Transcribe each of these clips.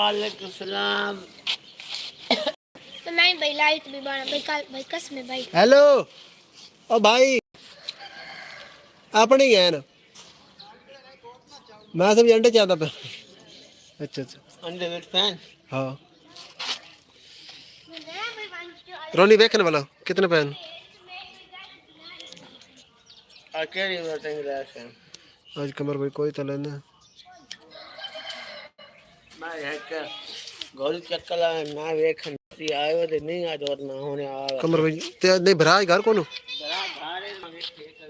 वालेकुम सलाम। तो मैं भाई लाइट भी बना भाई कल भाई कसम है भाई। हेलो ओ भाई अपने गए ना मैं सब अंडे चाहता पे। अच्छा अच्छा अंडे विद फैन। हाँ रोनी देखने वाला कितने pan I can't even think that thing. आज कमर भाई कोई तले ना मैं एक गोल चक्कर ना वेखन सी आयो दे नहीं आज और ना होने आवा कमर भाई ते नहीं भरा है घर को बड़ा भारे मगे ठीक है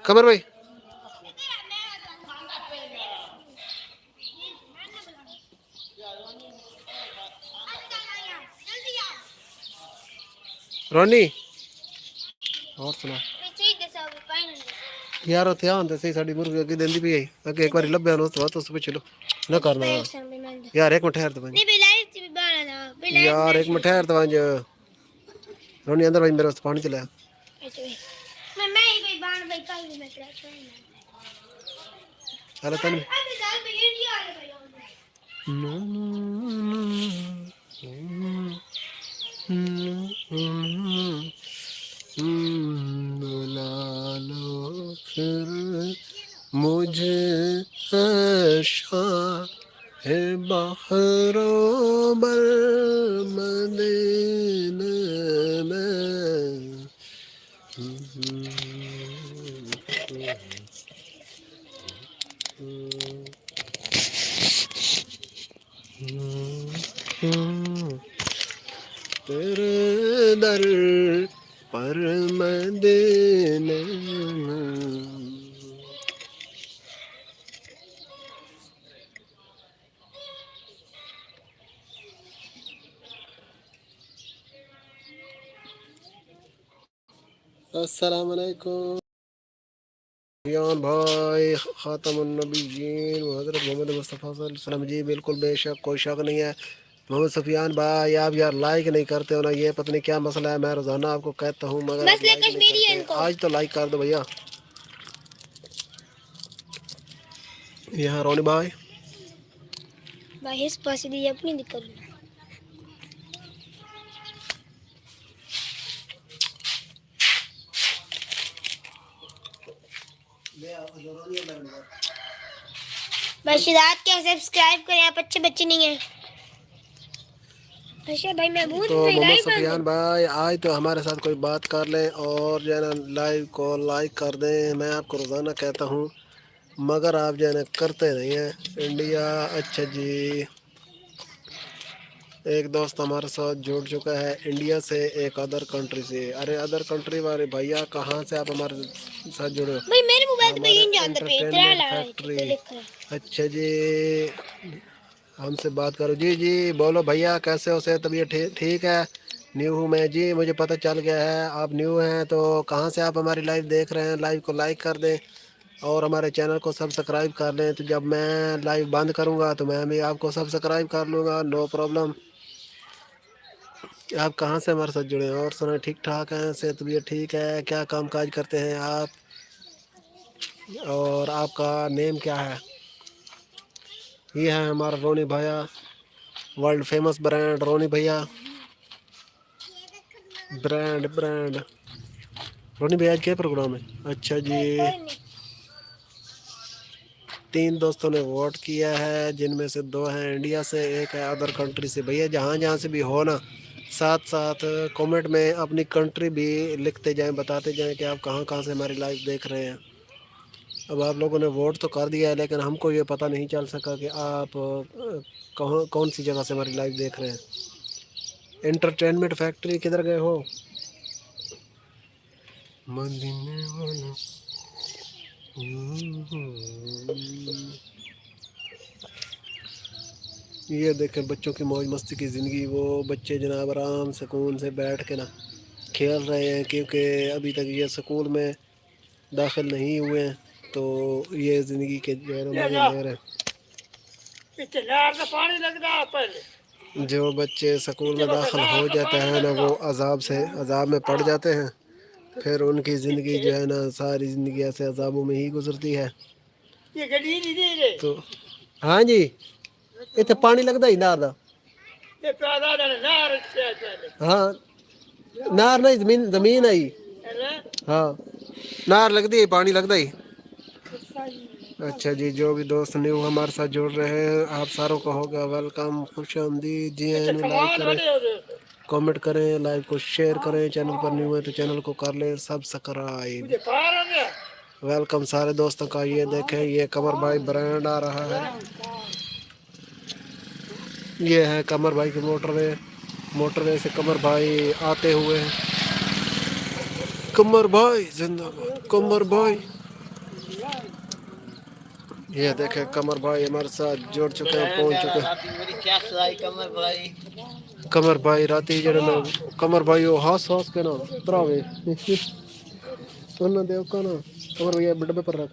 कमर भाई रोनी और सुना यार थे आंदे सही साडी मुर्गी अगे देंदी भी आई अगे एक बार लब्या नो तो उस पे चलो ना करना यार एक मिनट ठहर दो नहीं भाई लाइट भी बना यार एक मिनट ठहर दो रोनी अंदर भाई मेरे वास्ते पानी चलाया मैं ही भाई बाण भाई कल भी मैं तेरा चलो तन अभी दाल भाई इंडिया वाले भाई लालो फिर मुझे आशा है बहरो बल मदीने में तेरे दर पर मदीने अस्सलाम वालेकुम यान भाई ख़ातमुन नबीयीन हज़रत मोहम्मद मुस्तफ़ा सल्लल्लाहु अलैहि वसल्लम जी बिल्कुल बेशक कोई शक नहीं है। मोहम्मद सफ़ियान भाई आप यार लाइक नहीं करते हो ना ये पता नहीं क्या मसला है। मैं रोज़ाना आपको कहता हूँ मगर आप लाइक नहीं करते। आज तो लाइक कर दो भैया। यहाँ रोनी भाई इस पास दी अपनी दिक्कत बशीरात के सब्सक्राइब करें आप अच्छे बच्चे नहीं हैं। अच्छा भाई मैं बहुत तो मोहम्मद सफ़ियान भाई आज तो हमारे साथ कोई बात कर लें और जो है ना लाइव को लाइक कर दें। मैं आपको रोज़ाना कहता हूँ मगर आप जो है ना करते नहीं हैं। इंडिया अच्छा जी एक दोस्त हमारे साथ जुड़ चुका है इंडिया से एक अदर कंट्री से। अरे अदर कंट्री वाले भैया कहाँ से आप हमारे साथ जुड़े हो? भाई मेरे मोबाइल पे इन जान पे एंटरटेनमेंट फैक्ट्री। अच्छा जी हमसे बात करो जी जी बोलो भैया कैसे हो से तबीयत ठीक है? न्यू हूँ मैं जी मुझे पता चल गया है आप न्यू हैं तो कहाँ से आप हमारी लाइव देख रहे हैं? लाइव को लाइक कर दें और हमारे चैनल को सब्सक्राइब कर लें। तो जब मैं लाइव बंद करूँगा तो मैं भी आपको सब्सक्राइब कर लूँगा नो प्रॉब्लम। आप कहाँ से हमारे साथ जुड़े हैं और सुना ठीक ठाक हैं सेहत तबीयत ठीक है? क्या काम काज करते हैं आप और आपका नेम क्या है? ये है हमारा रोनी भैया वर्ल्ड फेमस ब्रांड रोनी भैया ब्रांड रोनी भैया आज क्या प्रोग्राम है? अच्छा जी 3 दोस्तों ने वोट किया है जिनमें से 2 हैं इंडिया से एक है अदर कंट्री से। भैया जहाँ जहाँ से भी हो ना साथ साथ कमेंट में अपनी कंट्री भी लिखते जाएं बताते जाएं कि आप कहाँ कहाँ से हमारी लाइव देख रहे हैं। अब आप लोगों ने वोट तो कर दिया है लेकिन हमको ये पता नहीं चल सका कि आप कहाँ कौन सी जगह से हमारी लाइव देख रहे हैं। एंटरटेनमेंट फैक्ट्री किधर गए हो? मदीने वाला ये देखें बच्चों की मौज मस्ती की ज़िंदगी। वो बच्चे जनाब आराम सुकून से बैठ के ना खेल रहे हैं क्योंकि अभी तक ये स्कूल में दाखिल नहीं हुए हैं तो ये ज़िंदगी के जो है ना मज़े ले रहे हैं। जो बच्चे स्कूल में दाखिल हो जाते हैं ना वो अजाब में पड़ जाते हैं फिर उनकी ज़िंदगी जो है ना सारी ज़िंदगी ऐसे अजाबों में ही गुजरती है। ये गड्डी नहीं दे तो हाँ जी इतने पानी लगता ही नार दा ये पैदा नार अच्छा हाँ नार नहीं जमीन जमीन आई है ना हाँ नार लगती है पानी लगता ही अच्छा जी जो भी दोस्त न्यू हमारे साथ जुड़ रहे हैं आप सारों को होगा वेलकम खुश आमदीद जी हैं लाइक करें कमेंट करें लाइक को शेयर करें चैनल पर न्यू है तो चैनल को कर लें सब्सक्राइब मुझे पार हो गया वेलकम सारे दोस्तों का ये देखें ये कमर भाई ब्रांड आ रहा है ये है कमर भाई की मोटरवे से कमर भाई आते हुए कमर भाई जिंदाबाद कमर भाई ये देखें कमर भाई हमारे साथ जुड़ चुके हैं पहुंच चुके हैं मेरी क्या सलाई कमर भाई कमर भाई राती जड़े ना कमर भाई वो हास के ना तरावे उन्होंने देखो ना कमर भैया डब्बे पर रख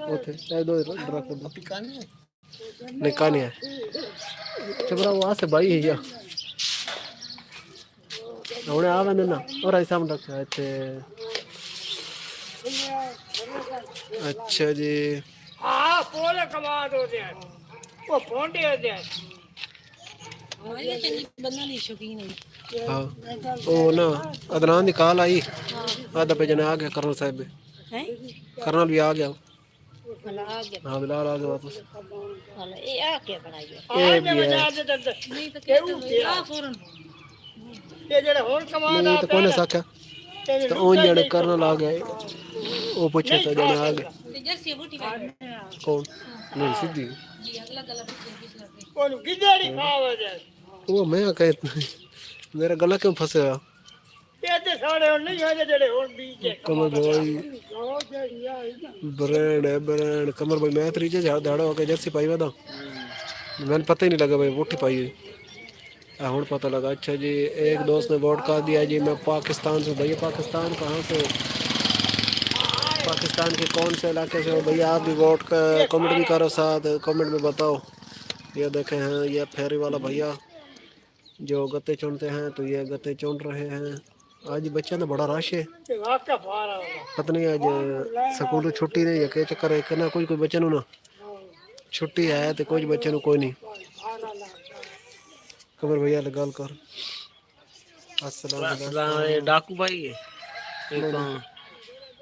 ओथे ए दो रख दो नहीं कहानी है चबरा वहां से भाई है या हमने आवे ना और ऐसा हम रखा है अच्छा जी हाँ पोले कमा दो दे वो फोंटे दे ये चंगी बनना नहीं शौकीन है हाँ ओ ना अदनान की कॉल आई आधा पे जने आ गया कर्नल साहब भी हैं कर्नल भी आ गया भला आ गया हाँ बिलाल आ गया वापस भला ये आ क्या बनाई है ये भी है नहीं तो क्या आ फौरन ये जड़े होन कमा नहीं तो कौन साख्या तो उन जने कर्नल आ गए वो पूछे तो जने आ गए ते जर्सी बूटी का कौन नहीं सीधी जी अगला गला पीछे पिछला पे कौन गिदड़ी खावा दे वो मैं कहे मेरा गला क्यों फंसे हुआ ये ते सारे नहीं हो जड़े होन बीच कमर भाई ब्रांड कमर भाई मैं तरीके झाड़ा होके जर्सी पाई हुआ था मैंने पता ही नहीं लगा भाई वोटी पाई हुई हूँ पता लगा अच्छा जी एक दोस्त ने वोट कर दिया जी मैं पाकिस्तान से भैया पाकिस्तान कहाँ से पाकिस्तान के कौन से इलाके से हो भैया आप भी वोट का कमेंट भी करो साथ कमेंट में बताओ ये देखे हैं ये फेरी वाला भैया जो गत्ते चुनते हैं तो ये गत्ते चुन रहे हैं आज बच्चा तो बड़ा रश है वाका फारा पता नहीं आज स्कूल छुट्टी नहीं है क्या चक्कर है कि ना कोई बच्चे ना छुट्टी है तो कुछ बच्चे को कोई नहीं कमर भैया गल कर अस्सलाम डाकू भाई है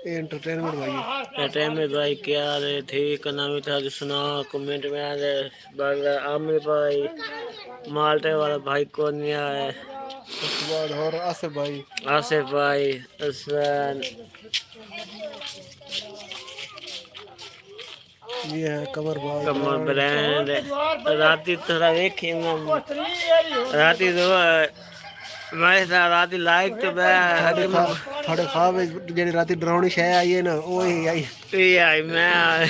ये एंटरटेनमेंट भाई एंटरटेनमेंट भाई क्या रे ठीक नाम था सुना कमेंट में आ गए बागला आमिर भाई माल्टे वाला भाई कौन नहीं आया उसके बाद और आसिफ भाई हसन ये है कमर भाई कमर ब्रांड राती थोड़ा देखी राती तो मैं राती लाइक तो थोड़े ख्वाब जेडी राती डरावनी शय आई है ना वो ही आई ये आई मैं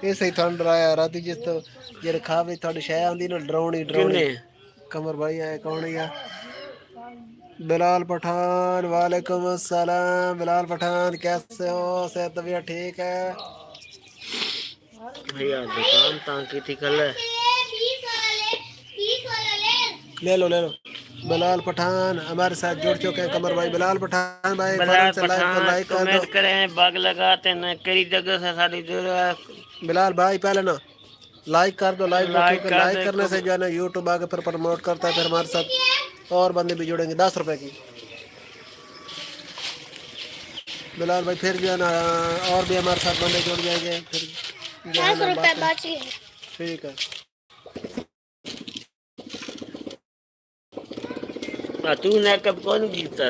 ये सही थान डराया राती जिस तो जेडे ख्वाब थोड़ी शय आंदी ना डरावनी कमर भाई आए कौन है बिलाल पठान वालेकुम अस्सलाम बिलाल पठान कैसे हो सेहत तबीयत ठीक है भैया दुकान ताकि थी कल ले लो बिलाल पठान हमारे साथ जुड़ चुके हैं कमर भाई बिलाल पठान भाई बिलाल फौरन से लाइक कर दो कमेंट करें बाग लगाते हैं कई जगह से सारी जरूरत बिलाल भाई पहले ना लाइक कर दो लाइक लाइक कर लाइक दे, करने से जो है ना यूट्यूब आगे फिर प्रमोट करता है फिर हमारे साथ और बंदे भी जुड़ेंगे 10 रुपए की बिलाल भाई फिर जो है ना और भी हमारे साथ बंदे जुड़ जाएंगे फिर जो है 10 ना रुपए बात बची है ठीक है तू ने कब कौन कीता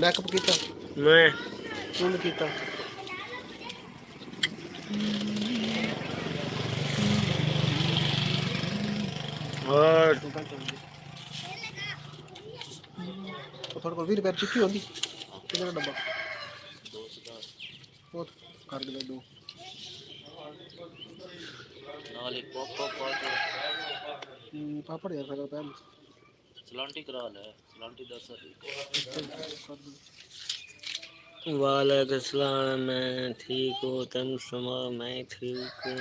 मैं कब कीता मैं तूने कीता और थोड़ा को 20 रुपए चिट्ठी होती कितना डब्बा वो कर दे दो पापड़ यार लगा पैन सलांटी करा ले सलांटी 10 वालेकुम सलाम मैं ठीक हूँ तुम सुनो मैं ठीक हूँ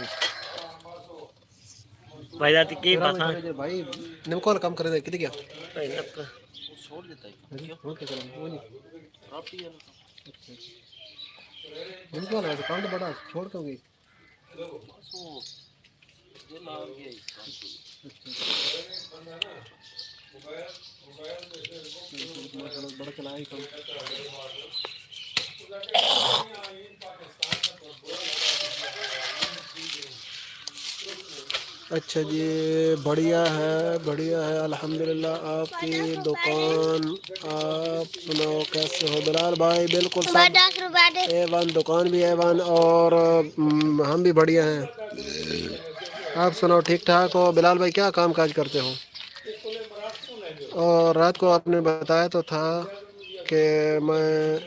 भाई जाती की पता भाई निमकोल काम करे दे कितने क्या भाई नक्का छोड़ देता है क्यों क्या करूं वो नहीं बिल्कुल है दुकान तो बड़ा छोड़ क्यों गई? बड़ा चला ही कम। अच्छा जी, बढ़िया है अल्हम्दुलिल्लाह। आपकी दुकान आप सुनाओ कैसे हो बिलाल भाई? बिल्कुल सब A1 दुकान भी A1 और हम भी बढ़िया हैं। आप सुनाओ ठीक ठाक हो? बिलाल भाई क्या काम काज करते हो? और रात को आपने बताया तो था कि मैं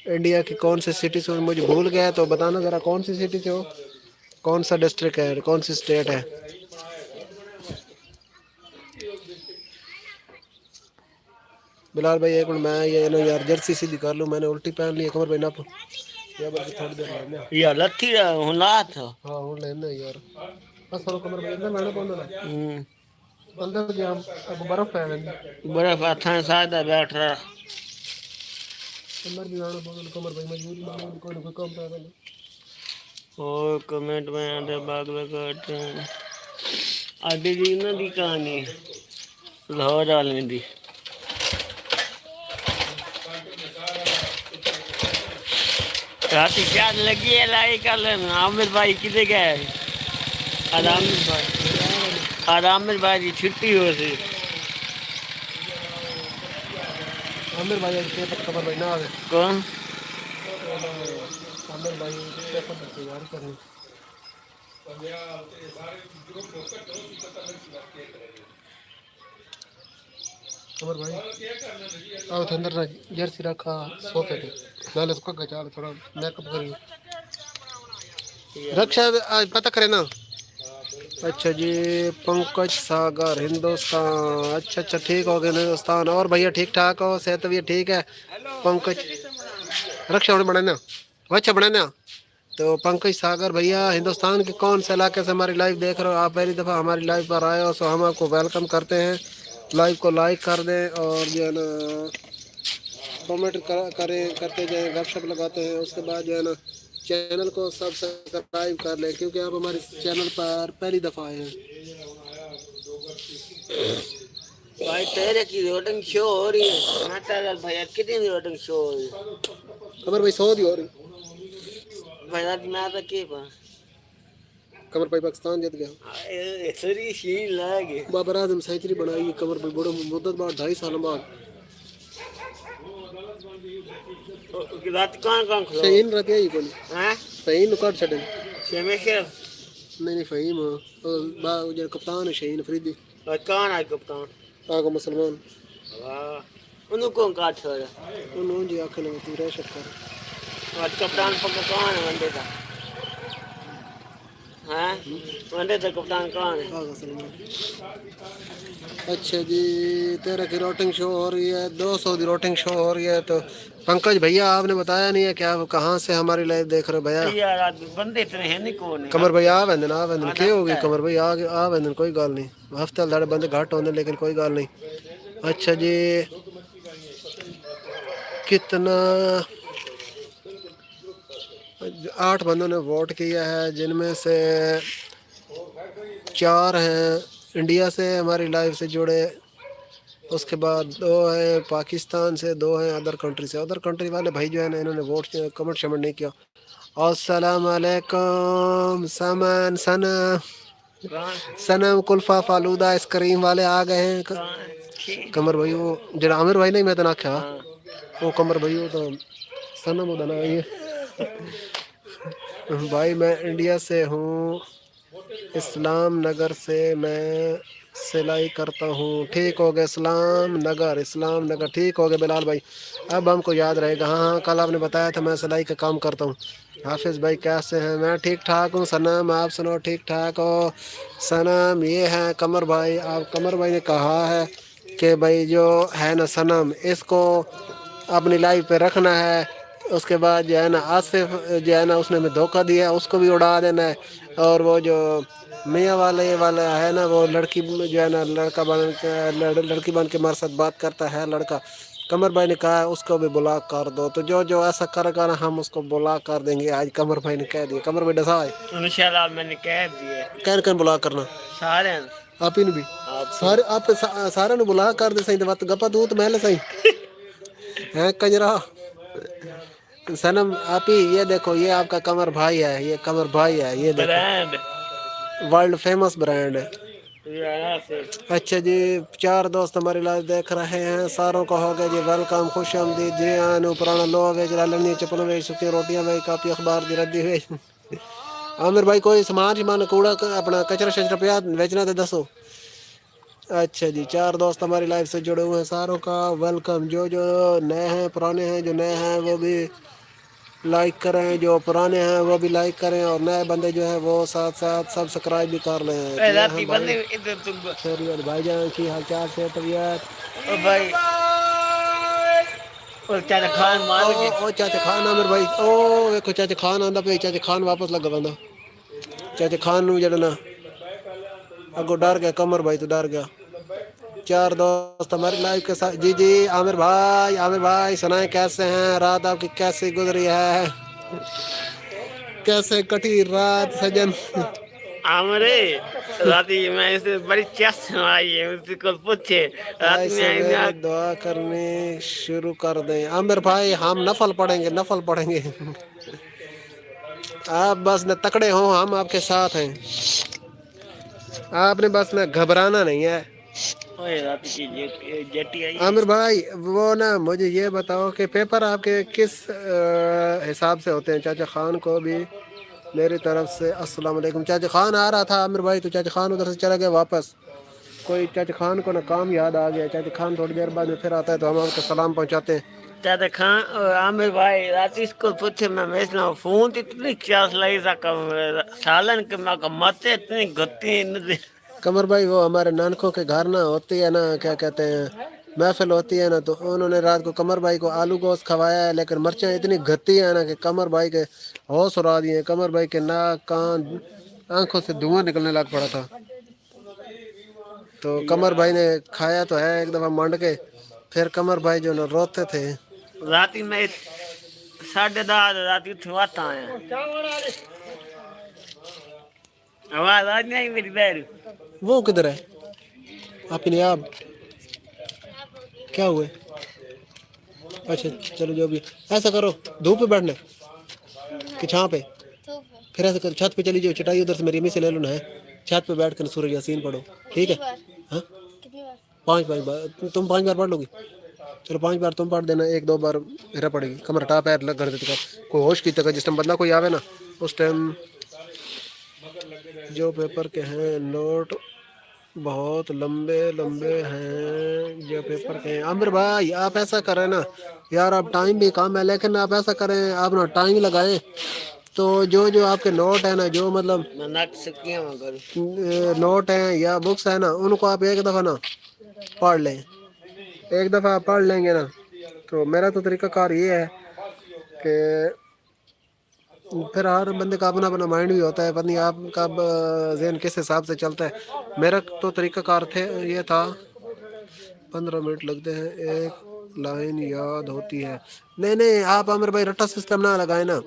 इंडिया की कौन सी सिटी से हूँ, मुझे भूल गया, तो बताना ज़रा कौन सी सिटी से हो, कौन सा डिस्ट्रिक्ट है, कौन सी स्टेट है? बिलाल भाई एक मिनट, मैं ये ना यार जर्सी सीधी कर लूँ, मैंने उल्टी पहन ली है। कमर भाई ना या बल्कि थोड़ी देर लेने या लथी हुलात हाँ हूँ लेने यार बस थोड़ा कमर भाई अंदर मैंने कौन अंदर गया अब बर्फ है बर्फ हथा सादा बैठ रहा अंदर भी आना बोल कमर भाई मजबूरी में कोई ना कोई काम पे और कमेंट में आते बाग लगाते हैं। आदि जी ना दी कहानी लाहौर वाले दी राती क्या लगी है लाई कर लेना। आमिर भाई किधर गए? आमिर भाई की छुट्टी हो सी। आमिर भाई के कमर भाई ना आवे कौन? आमिर भाई पेपर की तैयारी कर रहे हैं। कमर भाई आओ तो अंदर जर्सी रखा सोफे पे नाले उसको गचा थोड़ा मेकअप करिए रक्षा आज पता करे ना। अच्छा जी, पंकज सागर हिंदुस्तान, अच्छा ठीक हो गया हिंदुस्तान। और भैया ठीक ठाक हो? सेहत भी ठीक है? पंकज रक्षा बने ना अच्छा बने ना। तो पंकज सागर भैया हिंदुस्तान के कौन से इलाके से हमारी लाइव देख रहे हो? आप पहली दफ़ा हमारी लाइव पर आए हो, सो हम आपको वेलकम करते हैं। लाइव को लाइक कर दें और जो है ना कमेंट करें, करते जाएं, गपशप लगाते हैं। उसके बाद जो है ना चैनल को सब्सक्राइब कर लें, क्योंकि आप हमारे चैनल पर पहली दफ़ा आए हैं। भाई तेरे की रिकॉर्डिंग शो हो रही है ना? तेरा भैया कितनी रिकॉर्डिंग शो हो रही है? कमर भाई 100 दी हो रही भैया मैं तो के पा कमर भाई पाकिस्तान जीत गया। सरी शीन लागे बाबर आजम सेंचुरी बनाई है कमर भाई बड़ो मुद्दत बाद 2.5 साल बाद। रात कौन खलो सही न रतिया ही कोनी हैं? सही न काट छड़े शेमेशर नहीं फहीम बा जो कप्तान है शहीन अफरीदी और कौन है कप्तान? आगो मुसलमान वाह उन्हें कौन काट छोड़ा? उन्होंने जी आखे लगे तू रह शक्कर और कप्तान पक्का कौन है वनडे का? हैं वनडे का कप्तान कौन है? आगो सलमान। अच्छा जी, तेरा की रोटिंग शो हो रही है, 200 की रोटिंग शो हो रही है। तो पंकज भैया आपने बताया नहीं है क्या कहाँ से हमारी लाइव देख रहे हो भैया? यार आज बंदे इतने हैं नहीं कौन है? कमर भाई आ वेंदन क्या होगी कमर भाई आ वेंदन कोई गल नहीं, हफ्ते दाड़े बंदे घट होंगे लेकिन कोई गल नहीं। अच्छा जी, कितना 8 बंदों ने वोट किया है, जिनमें से 4 हैं इंडिया से हमारी लाइव से जुड़े, उसके बाद 2 हैं पाकिस्तान से, 2 हैं अदर कंट्री से। अदर कंट्री वाले भाई जो है ना इन्होंने वोट कमेंट शमेंट नहीं किया। अस्सलाम वालेकुम समन सनम कुल्फा फालूदा आइसक्रीम वाले आ गए हैं। कमर भाई वो जरा आमिर भाई नहीं मैं तो ना क्या वो कमर भाई वो तो सनम उदा ना ये भाई मैं इंडिया से हूँ, इस्लाम नगर से मैं सिलाई करता हूँ। ठीक हो गया इस्लाम नगर ठीक हो गया बिलाल भाई, अब हमको याद रहेगा। हाँ कल आपने बताया था मैं सिलाई का काम करता हूँ। हाफिज़ भाई कैसे हैं? मैं ठीक ठाक हूँ सनम, आप सुनो ठीक ठाक हो? सनम ये है कमर भाई, आप कमर भाई ने कहा है कि भाई जो है ना सनम इसको अपनी लाइफ पे रखना है। उसके बाद जो है ना आसिफ जो है ना उसने हमें धोखा दिया, उसको भी उड़ा देना है। और वो जो मियाँ वाला है ना वो लड़की जो है ना लड़की बन के हमारे साथ बात करता है लड़का, कमर भाई ने कहा है उसको भी ब्लॉक कर दो, तो जो जो ऐसा करेगा ना हम उसको ब्लॉक कर देंगे। आज कमर भाई ने कह दिया, कमर भाई डसा है। इंशाल्लाह मैंने कह दिए कैन कैन ब्लॉक करना सारे आप ही ने भी सारे आप सारे ने ब्लॉक कर दे सही, तो बात गप्पा तू तो महल सही है कंजरा सनम। आप ही ये देखो, ये आपका कमर भाई है, ये कमर भाई है, ये देखो ब्रांड वर्ल्ड फेमस ब्रांड है। यहाँ से अच्छा जी, 4 दोस्त हमारी लाइव देख रहे हैं, सारों को हो गया जी वेलकम, खुश आमदीद जी। आन पुराना लोग है जलालनी चप्पल में सुखी रोटियां भाई, काफ़ी अखबार दी रद्दी हुई। आमिर भाई कोई सामान कूड़ा अपना कचरा शचरा पे बेचना तो दसो। अच्छा जी, 4 दोस्त हमारी लाइव से जुड़े हुए हैं, सारों का वेलकम। जो जो नए हैं पुराने हैं, जो नए हैं वो भी लाइक करें, जो पुराने हैं वो भी लाइक करें, और नए बंदे जो हैं वो साथ साथ सब्सक्राइब भी कर लें। राती बंदे इधर तुम खैरियत भाईजान की हाल चाल से तबीयत? ओ भाई और क्या खान मार के ओ चाचा खान आमिर भाई, ओ देखो चाचा खान आंदा पे, चाचा खान वापस लगा बंदा। चाचा खान नू जड़ा ना अगो डर गया, कमर भाई तो डर गया। 4 दोस्त हमारे लाइव के साथ। जी जी आमिर भाई सुनाए कैसे हैं, रात आपकी कैसे गुजरी है, कैसे कटी रात सजन? आमरे राती मैं इसे बड़ी चेस आई है, उसको पूछे रात भाई में सवेरे दुआ करनी शुरू कर दें। आमिर भाई हम नफल पढ़ेंगे, नफल पढ़ेंगे। आप बस न तकड़े हो, हम आपके साथ हैं, आपने बस न घबराना नहीं है। ओए रात की जेटी आई आमिर भाई वो ना मुझे ये बताओ कि पेपर आपके किस हिसाब से होते हैं? चाचा खान को भी मेरी तरफ से अस्सलाम वालेकुम। चाचा खान आ रहा था आमिर भाई, तो चाचा खान उधर से चला गया वापस। कोई चाचा खान को ना काम याद आ गया, चाचा खान थोड़ी देर बाद में फिर आता है तो हम आपको सलाम पहुंचाते हैं। चाचा खान आमिर भाई रात इसको पूछे मैं भेजना फोन तो इतनी चेस लाई सका सालन के मैं मत इतनी गति नहीं। कमर भाई वो हमारे नानकों के घर ना होती है ना, क्या कहते हैं, महफिल होती है ना, तो उन्होंने रात को कमर भाई को आलू गोश्त खवाया है, लेकिन मिर्चें इतनी घती है ना कि कमर भाई के होश उड़ा दिए। कमर भाई के नाक कान आंखों से धुआं निकलने लग पड़ा था। तो कमर भाई ने खाया तो है एक दफ़ा मंड के, फिर कमर भाई जो ना रोते थे। राती में 10:30 राती उठवाता है आवाज आज नहीं मेरी बैर वो किधर है अपने आप क्या हुए? अच्छा चलो जो भी, ऐसा करो धूप पे बैठना कि छाँ पे, तो फिर ऐसा करो छत पे चली जाओ, चटाई उधर से मेरी अम्मी से ले लो ना, है छत पे बैठ कर सूरज यासीन पढ़ो, ठीक है? हाँ कितनी बार 5 बार तुम 5 बार पढ़ लोगी, चलो 5 बार तुम पढ़ देना, 1-2 बार मेरा पड़ेगी। कमर हटा पैर लग कर देते कोई होश की तक, जिस टाइम बंदा कोई आवे ना उस टाइम। जो पेपर के हैं नोट बहुत लंबे लंबे हैं, जो पेपर के हैं। आमिर भाई आप ऐसा करें ना यार, आप टाइम भी कम है, लेकिन आप ऐसा करें आप ना टाइम लगाएं, तो जो जो आपके नोट है ना, जो मतलब मैं नाक सकिया मगर नोट हैं या बुक्स है ना, उनको आप एक दफ़ा ना पढ़ लें। एक दफ़ा आप पढ़ लेंगे ना, तो मेरा तो तरीक़ाकार ये है कि फिर हर बंदे का अपना अपना माइंड भी होता है, पता नहीं आपका जहन किस हिसाब से चलता है। मेरा तो तरीक़ाकार थे ये था 15 मिनट लगते हैं, एक लाइन याद होती है। नहीं नहीं आप आमिर भाई रट्टा सिस्टम ना लगाए ना,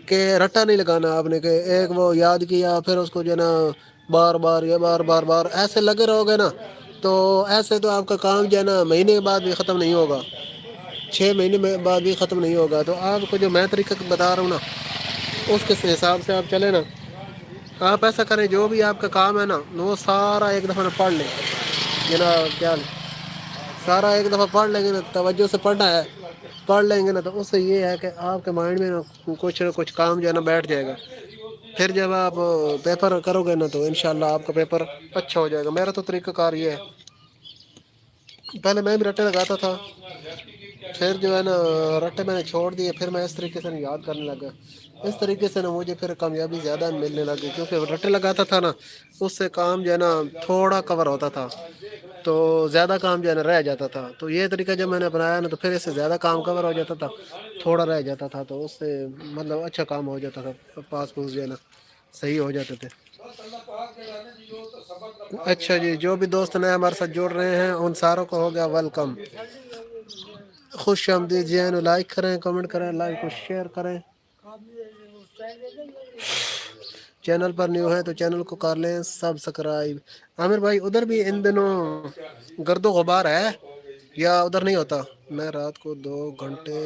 कि रट्टा नहीं लगाना आपने कि एक वो याद किया फिर उसको जो है ना बार बार या बार बार बार ऐसे लगे रहोगे ना, तो ऐसे तो आपका काम जो है ना महीने के बाद भी ख़त्म नहीं होगा, 6 महीने में बाद भी ख़त्म नहीं होगा। तो आपको जो मैं तरीका बता रहा हूँ ना, उसके हिसाब से आप चले ना। आप ऐसा करें जो भी आपका काम है ना वो सारा एक दफ़ा ना पढ़ लें, ना क्या सारा एक दफ़ा पढ़ लेंगे ना, तवज्जो से पढ़ना है, पढ़ लेंगे ना, तो उससे ये है कि आपके माइंड में ना कुछ काम जो है ना बैठ जाएगा। फिर जब आप पेपर करोगे ना तो इंशाल्लाह आपका पेपर अच्छा हो जाएगा। मेरा तो तरीक़ाकार ये है, पहले मैं भी रट्टे लगाता था, फिर जो है ना रट्टे मैंने छोड़ दिए, फिर मैं इस तरीके से याद करने लगा। इस तरीके से ना मुझे फिर कामयाबी ज़्यादा मिलने लगी, क्योंकि रट्टे लगाता था ना उससे काम जो है ना थोड़ा कवर होता था, तो ज़्यादा काम जो है ना रह जाता था। तो ये तरीका जब मैंने अपनाया ना तो फिर इससे ज़्यादा काम कवर हो जाता था, थोड़ा रह जाता था, तो उससे मतलब अच्छा काम हो जाता था, पास पूस जो है ना सही हो जाते थे। अच्छा जी, जो भी दोस्त नए हमारे साथ जुड़ रहे हैं उन सारों को हो गया वेलकम। खुश आमदीद जी आए लाइक करें, कमेंट करें, लाइक को शेयर करें। चैनल पर न्यू है तो चैनल को कर लें सब्सक्राइब। आमिर भाई उधर भी इन दिनों गर्दो गुबार है या उधर नहीं होता? मैं रात को 2 घंटे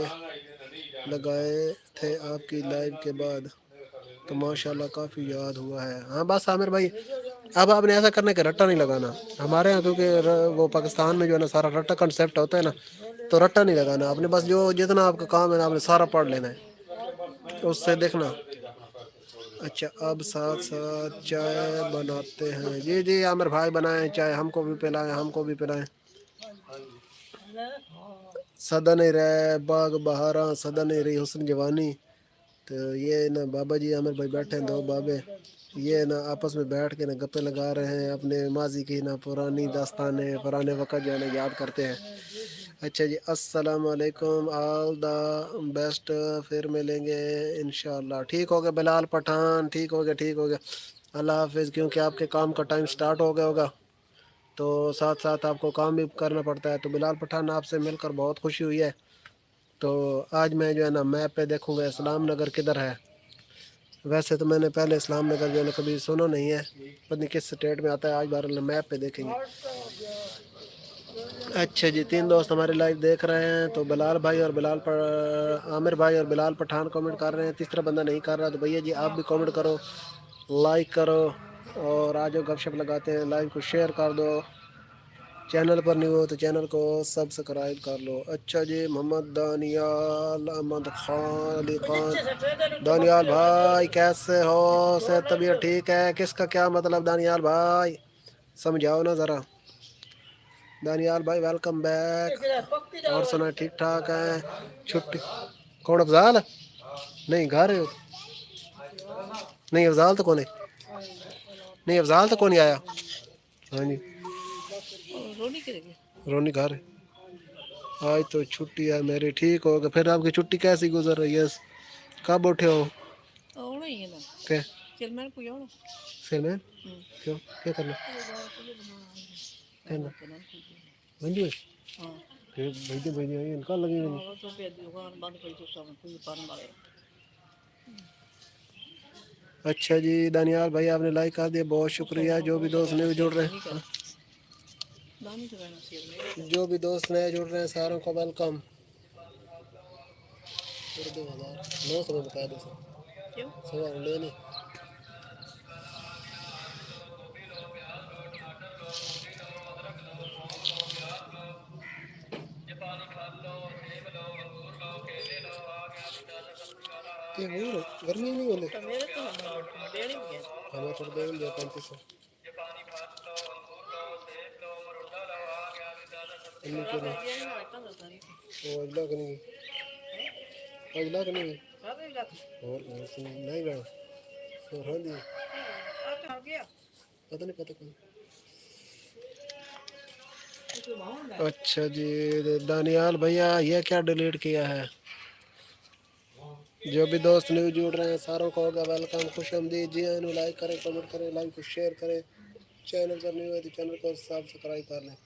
लगाए थे आपकी लाइव के बाद, तो माशाल्लाह काफ़ी याद हुआ है। हाँ बस आमिर भाई अब आपने ऐसा करने का रट्टा नहीं लगाना हमारे यहाँ, क्योंकि वो पाकिस्तान में जो है ना सारा रट्टा कंसेप्ट होता है ना, तो रट्टा नहीं लगाना आपने। बस जो जितना आपका काम है ना आपने सारा पढ़ लेना है, तो उससे देखना। अच्छा अब साथ साथ चाय बनाते हैं। जी जी आमिर भाई बनाएं चाय, हमको भी पिलाएं, हमको भी पिलाएं। सदा नहीं रहे बाग बहारा, सदा नहीं रही हुस्न जवानी। तो ये ना बाबा जी आमिर भाई बैठे हैं, 2 बाबे, ये ना आपस में बैठ के ना गप्पे लगा रहे हैं, अपने माजी की ना पुरानी दास्तानें, पुराने वक़्त जो है ना याद करते हैं। अच्छा जी अस्सलाम वालेकुम, ऑल द बेस्ट, फिर मिलेंगे इंशाल्लाह। ठीक हो गया बिलाल पठान, ठीक हो गया, ठीक हो गया। अल्लाह हाफिज़। क्योंकि आपके काम का टाइम स्टार्ट हो गया होगा, तो साथ साथ आपको काम भी करना पड़ता है। तो बिलाल पठान आपसे मिलकर बहुत खुशी हुई है। तो आज मैं जो है ना मैप पे देखूंगा इस्लाम नगर किधर है। वैसे तो मैंने पहले इस्लाम नगर जो है ना कभी सुना नहीं है, पता नहीं किस स्टेट में आता है। आज बार मैप पे देखेंगे। अच्छा जी 3 दोस्त हमारे लाइव देख रहे हैं, तो बिलाल भाई और आमिर भाई और बिलाल पठान कमेंट कर रहे हैं, तीसरा बंदा नहीं कर रहा। तो भैया जी आप भी कमेंट करो, लाइक करो, और आज गपशप लगाते हैं। लाइव को शेयर कर दो, चैनल पर न्यू हो तो चैनल को सब्सक्राइब कर लो। अच्छा जी मोहम्मद दानियाल अहमद खान अली खान, दानियाल भाई कैसे हो, सेहत तबीयत ठीक है? किसका क्या मतलब दानियाल भाई, समझाओ ना ज़रा। दानियाल भाई वेलकम बैक। और सुना ठीक ठाक है? छुट्टी कौन अफजाल? नहीं घर है। नहीं अफजाल तो कौन है? नहीं अफजाल तो कौन नहीं आया। हाँ जी रोनी करेगी। रोनी घर है। आज तो छुट्टी है मेरी, ठीक होगा। फिर आपकी छुट्टी कैसी गुजर रही है? कब उठे हो? आना ही है ना, क्या चेयरमैन को आना। फिर मैं क्यों क्या करना करना मंजू है? हाँ फिर भेज दे इनका लगे हुए नहीं। हाँ, तो फिर दुकान बंद कर दो, सब कोई पान मारे। अच्छा जी दानियाल भाई आपने लाइक कर दिया, बहुत शुक्रिया। जो भी दोस्त नए जुड़ रहे हैं, दानी तो रहना चाहिए। जो भी दोस्त नए जुड़ रहे हैं सारों को वेलकम। 900 में बता दो सर, क्यों? सवा ले नहीं। ये वो गर्मी नहीं होने तो मेरे तो डेढ़ ही गया। हमें थोड़ा देर दिया 3500 इन्हीं के लिए। ये ना इतना होता नहीं। वो अगला करेंगे, अगला करेंगे अब ये लग और नहीं बना और हाँ दी आ गया। पता नहीं पता कौन। तो बहुत अच्छा जी दानियाल भैया ये क्या डिलीट किया है? जो भी दोस्त न्यू जुड़ रहे हैं सारों को होगा वेलकम, खुश आमदीद जी। इन्हें लाइक करें, कमेंट करें, लाइक को शेयर करें। चैनल पर न्यू है तो चैनल को सब्सक्राइब कर लें।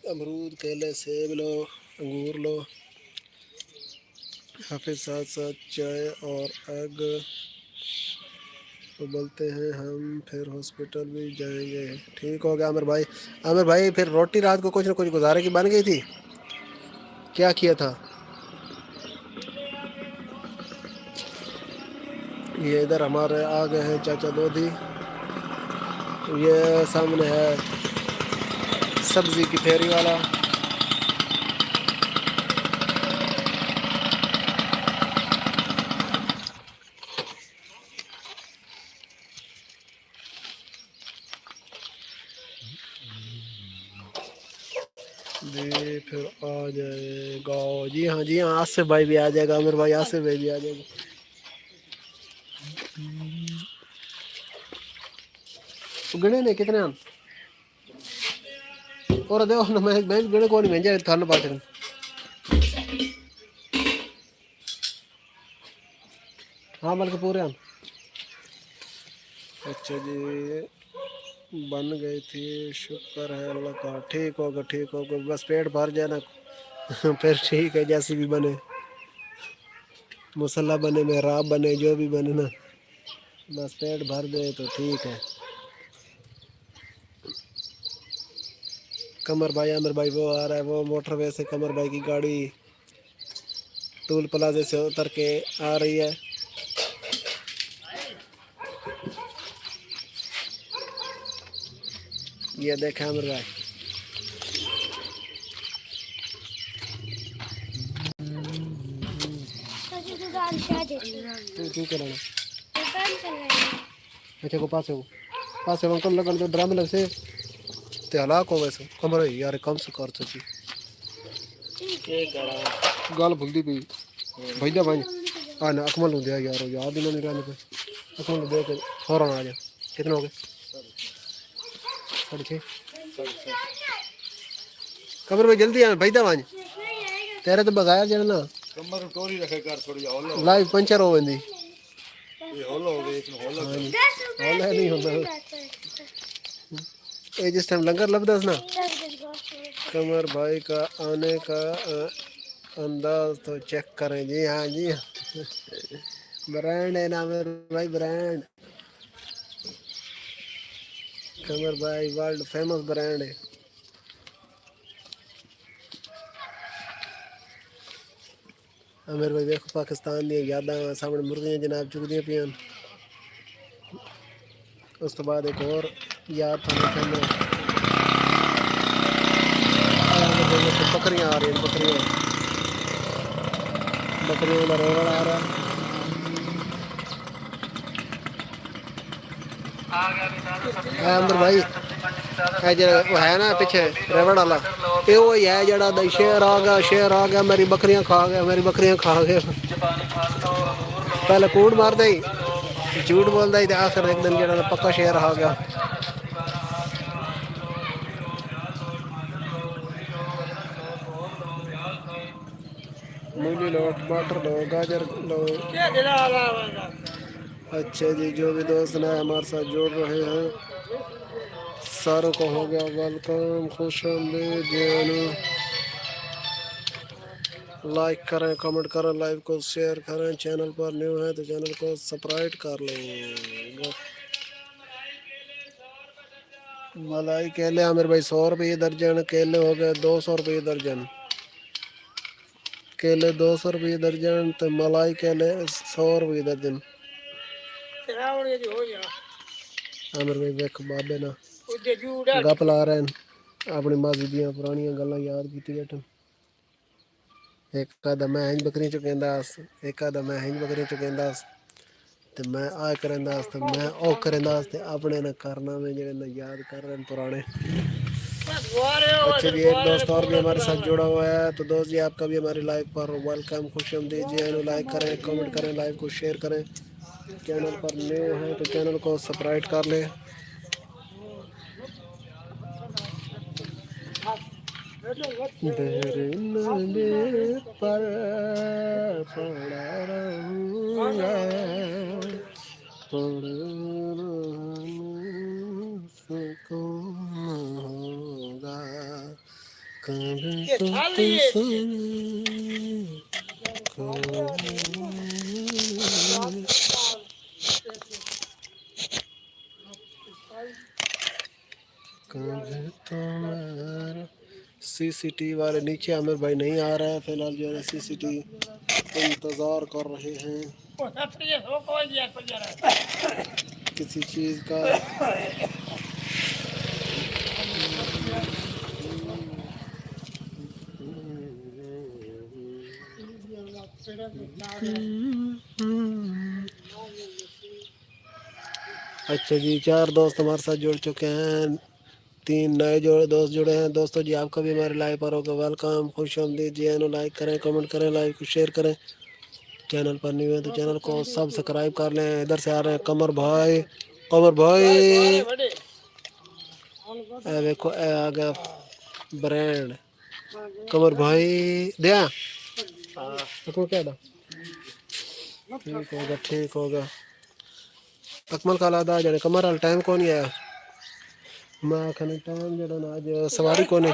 अमरूद केले सेब लो, अंगूर लो, या फिर साथ साथ चाय और एग उबलते हैं, हम फिर हॉस्पिटल भी जाएंगे। ठीक हो गया आमिर भाई। आमिर भाई फिर रोटी रात को कुछ ना कुछ गुजारे की बन गई थी, क्या किया था? ये इधर हमारे आ गए हैं चाचा दोधी, ये सामने है सब्जी की फेरी वाला। जी फिर आ जाएगा। जी हाँ जी हाँ, आसिफ भाई भी आ जाएगा, आमिर भाई आसिफ भाई भी आ जाएगा। गणे ने कितने हम और देखो ना, मैं गणे को नहीं भेजा थाने पास। हाँ बल्कि पूरे हम अच्छा जी, बन गई थी, शुक्र है अल्लाह का। ठीक होगा, ठीक होगा, बस पेट भर जाए ना फिर ठीक है, जैसे भी बने, मसाला बने, मेहराब बने, जो भी बने ना, बस पेट भर दे तो ठीक है। कमर भाई, आमिर भाई वो आ रहा है, वो मोटरवे से कमर भाई की गाड़ी टूल प्लाजे से उतर के आ रही है। ये देखे आमिर भाई, चाची दुकान शायद तू क्यों कराना? दुकान चल रही है। अच्छा को पास है अंकल लगन तो ड्रामे लग से ते हलाक हो वैसे कमर है यार, कम से कर सकी ठीक है। गाल भूल दी पई भैया भाई। आ ना अकमल हो गया यार, याद ही नहीं रहने पे। अकमल दे के फौरन आ जा। कितने हो गए? 6:30। कमर भाई जल्दी आ भैया भाई, तेरे तो बगाया जरा ना कमर टोरी रखे कर थोड़ी हौलो लाइव पंचर हो वेंदी। ये हौलो हो गई इसमें हौलो कर। 10 रुपए हौला नहीं होता ये जिस टाइम लंगर लबदस ना। कमर भाई का आने का अंदाज तो चेक करें। जी हाँ, जी हाँ। ब्रांड है ना मेरे भाई, ब्रांड। कमर भाई वर्ल्ड फेमस ब्रांड है। आमिर भाई देखो पाकिस्तान दी यादां सामने मुर्गियां जनाब चुगदियां पियां। उस तो बाद एक और याद थाने कहना, बकरियां आ रही हैं, बकरियों का रोवण आ रहा है। अंदर भाई वो है ना पीछे रेवड़ वाला, ये वो ही है जड़ा शेर आ गया, शेर आ गया, मेरी बकरियां खा गया, मेरी बकरियां खा गया। पहले कूट मार दे, झूठ बोलता ही, आखिर एक दिन जड़ा पक्का शेर आ गया। मूली लो, टमाटर लो, गाजर लो। अच्छा जी, जो भी दोस्त ना हमारे साथ जुड़ रहे हैं सारों को हो गया वेलकम, खुश आमदीद। लाइक करें, कमेंट करें, लाइव को शेयर करें, चैनल पर न्यू है तो चैनल को सब्सक्राइब कर लो। मलाई केले आमिर भाई 100 रुपये दर्जन, केले हो गए 200 रुपये दर्जन। केले 200 रुपये दर्जन तो मलाई केले 100 रुपये दर्जन। आमिर भाई वेख बाबे ना गप ला रहे हैं, अपनी माजी दियां पुरानियां गल्लां याद कीती बैठन। एक आधा मैं हिंज बकरी चुकेंदास, एक आधा मैं हिंज बकरी चुकेंदास ते मैं आ करेंदास ते मैं ओ करेंदास ते अपने ना करना में जेड़े ना याद कर रहे हैं पुराने। अच्छा जी, एक दोस्त और भी हमारे साथ जुड़ा हुआ है, तो दोस्त जी आपका भी हमारी लाइव पर वेलकम, खुश आमदीद। लाइक करें, कमेंट करें, लाइव को शेयर करें। चैनल पर न्यू है तो चैनल को सब्सक्राइब कर लें। दरनामे पर पड़ा रहूंगा, सुकून होगा कभी तुम्हारा। सीसीटीवी वाले नीचे आमिर भाई नहीं आ रहा है फिलहाल, जो है सीसीटीवी इंतज़ार कर रहे हैं किसी चीज़ का। अच्छा जी, 4 दोस्त हमारे साथ जुड़ चुके हैं, 3 नए दोस्त जुड़े हैं। दोस्तों जी आपका भी हमारे लाइव पर होगा वेलकम, खुश आमदीद जी। लाइक करें, कमेंट करें, लाइव को शेयर करें। चैनल पर न्यू है तो चैनल को सब्सक्राइब कर लें। इधर से आ रहे हैं कमर भाई, कमर भाई ए देखो ए आ गया ब्रांड कमर भाई दिया तो क्या था? ठीक होगा, ठीक होगा। अकमल का लादा जाने कमर वाला टाइम कौन आया मैं खाने टाइम जड़ा ना आज सवारी कौन है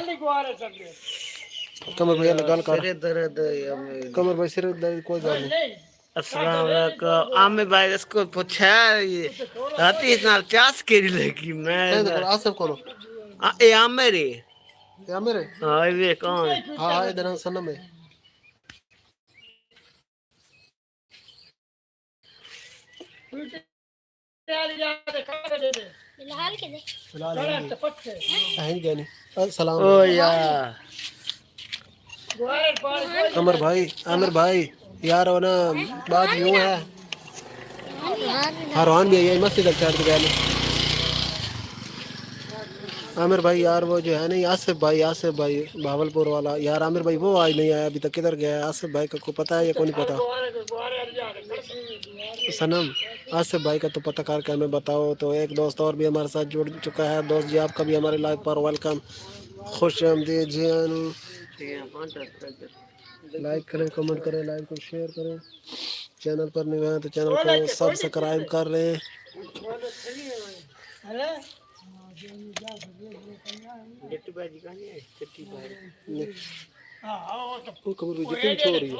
कमर भैया गल कर सिर दर्द है मेरी। कमर भाई सिर दर्द कोई गल नहीं अस्सलाम वालेकुम आमिर भाई इसको पूछा ये राती इस नाल चास केरी लगी मैं कहीं तो आसिफ कौन ए आमिर ही या मेरे हाँ ये कौन है हाँ हाँ इधर सनम है फिलहाल के दे फिलहाल है क्या नहीं सलाम ओ यार आमिर भाई यार वो ना बात यूं है हरवान भी है मस्ती तक चढ़ गया आमिर भाई यार वो जो है ना आसिफ भाई भावलपुर वाला यार आमिर भाई वो आज नहीं आया अभी तक किधर गया है आसिफ भाई का को पता है या को नहीं पता सनम आसिफ भाई का तो पता करके हमें बताओ तो एक दोस्त और भी हमारे साथ जुड़ चुका है दोस्त जी आपका भी हमारे लाइव पर वेलकम खुश आमदीद जी लाइक करें कमेंट करें लाइक को शेयर करें चैनल पर नहीं हैं तो चैनल को सब्सक्राइब कर रहे हैं वो खबर भी जितनी भी छोड़ रही है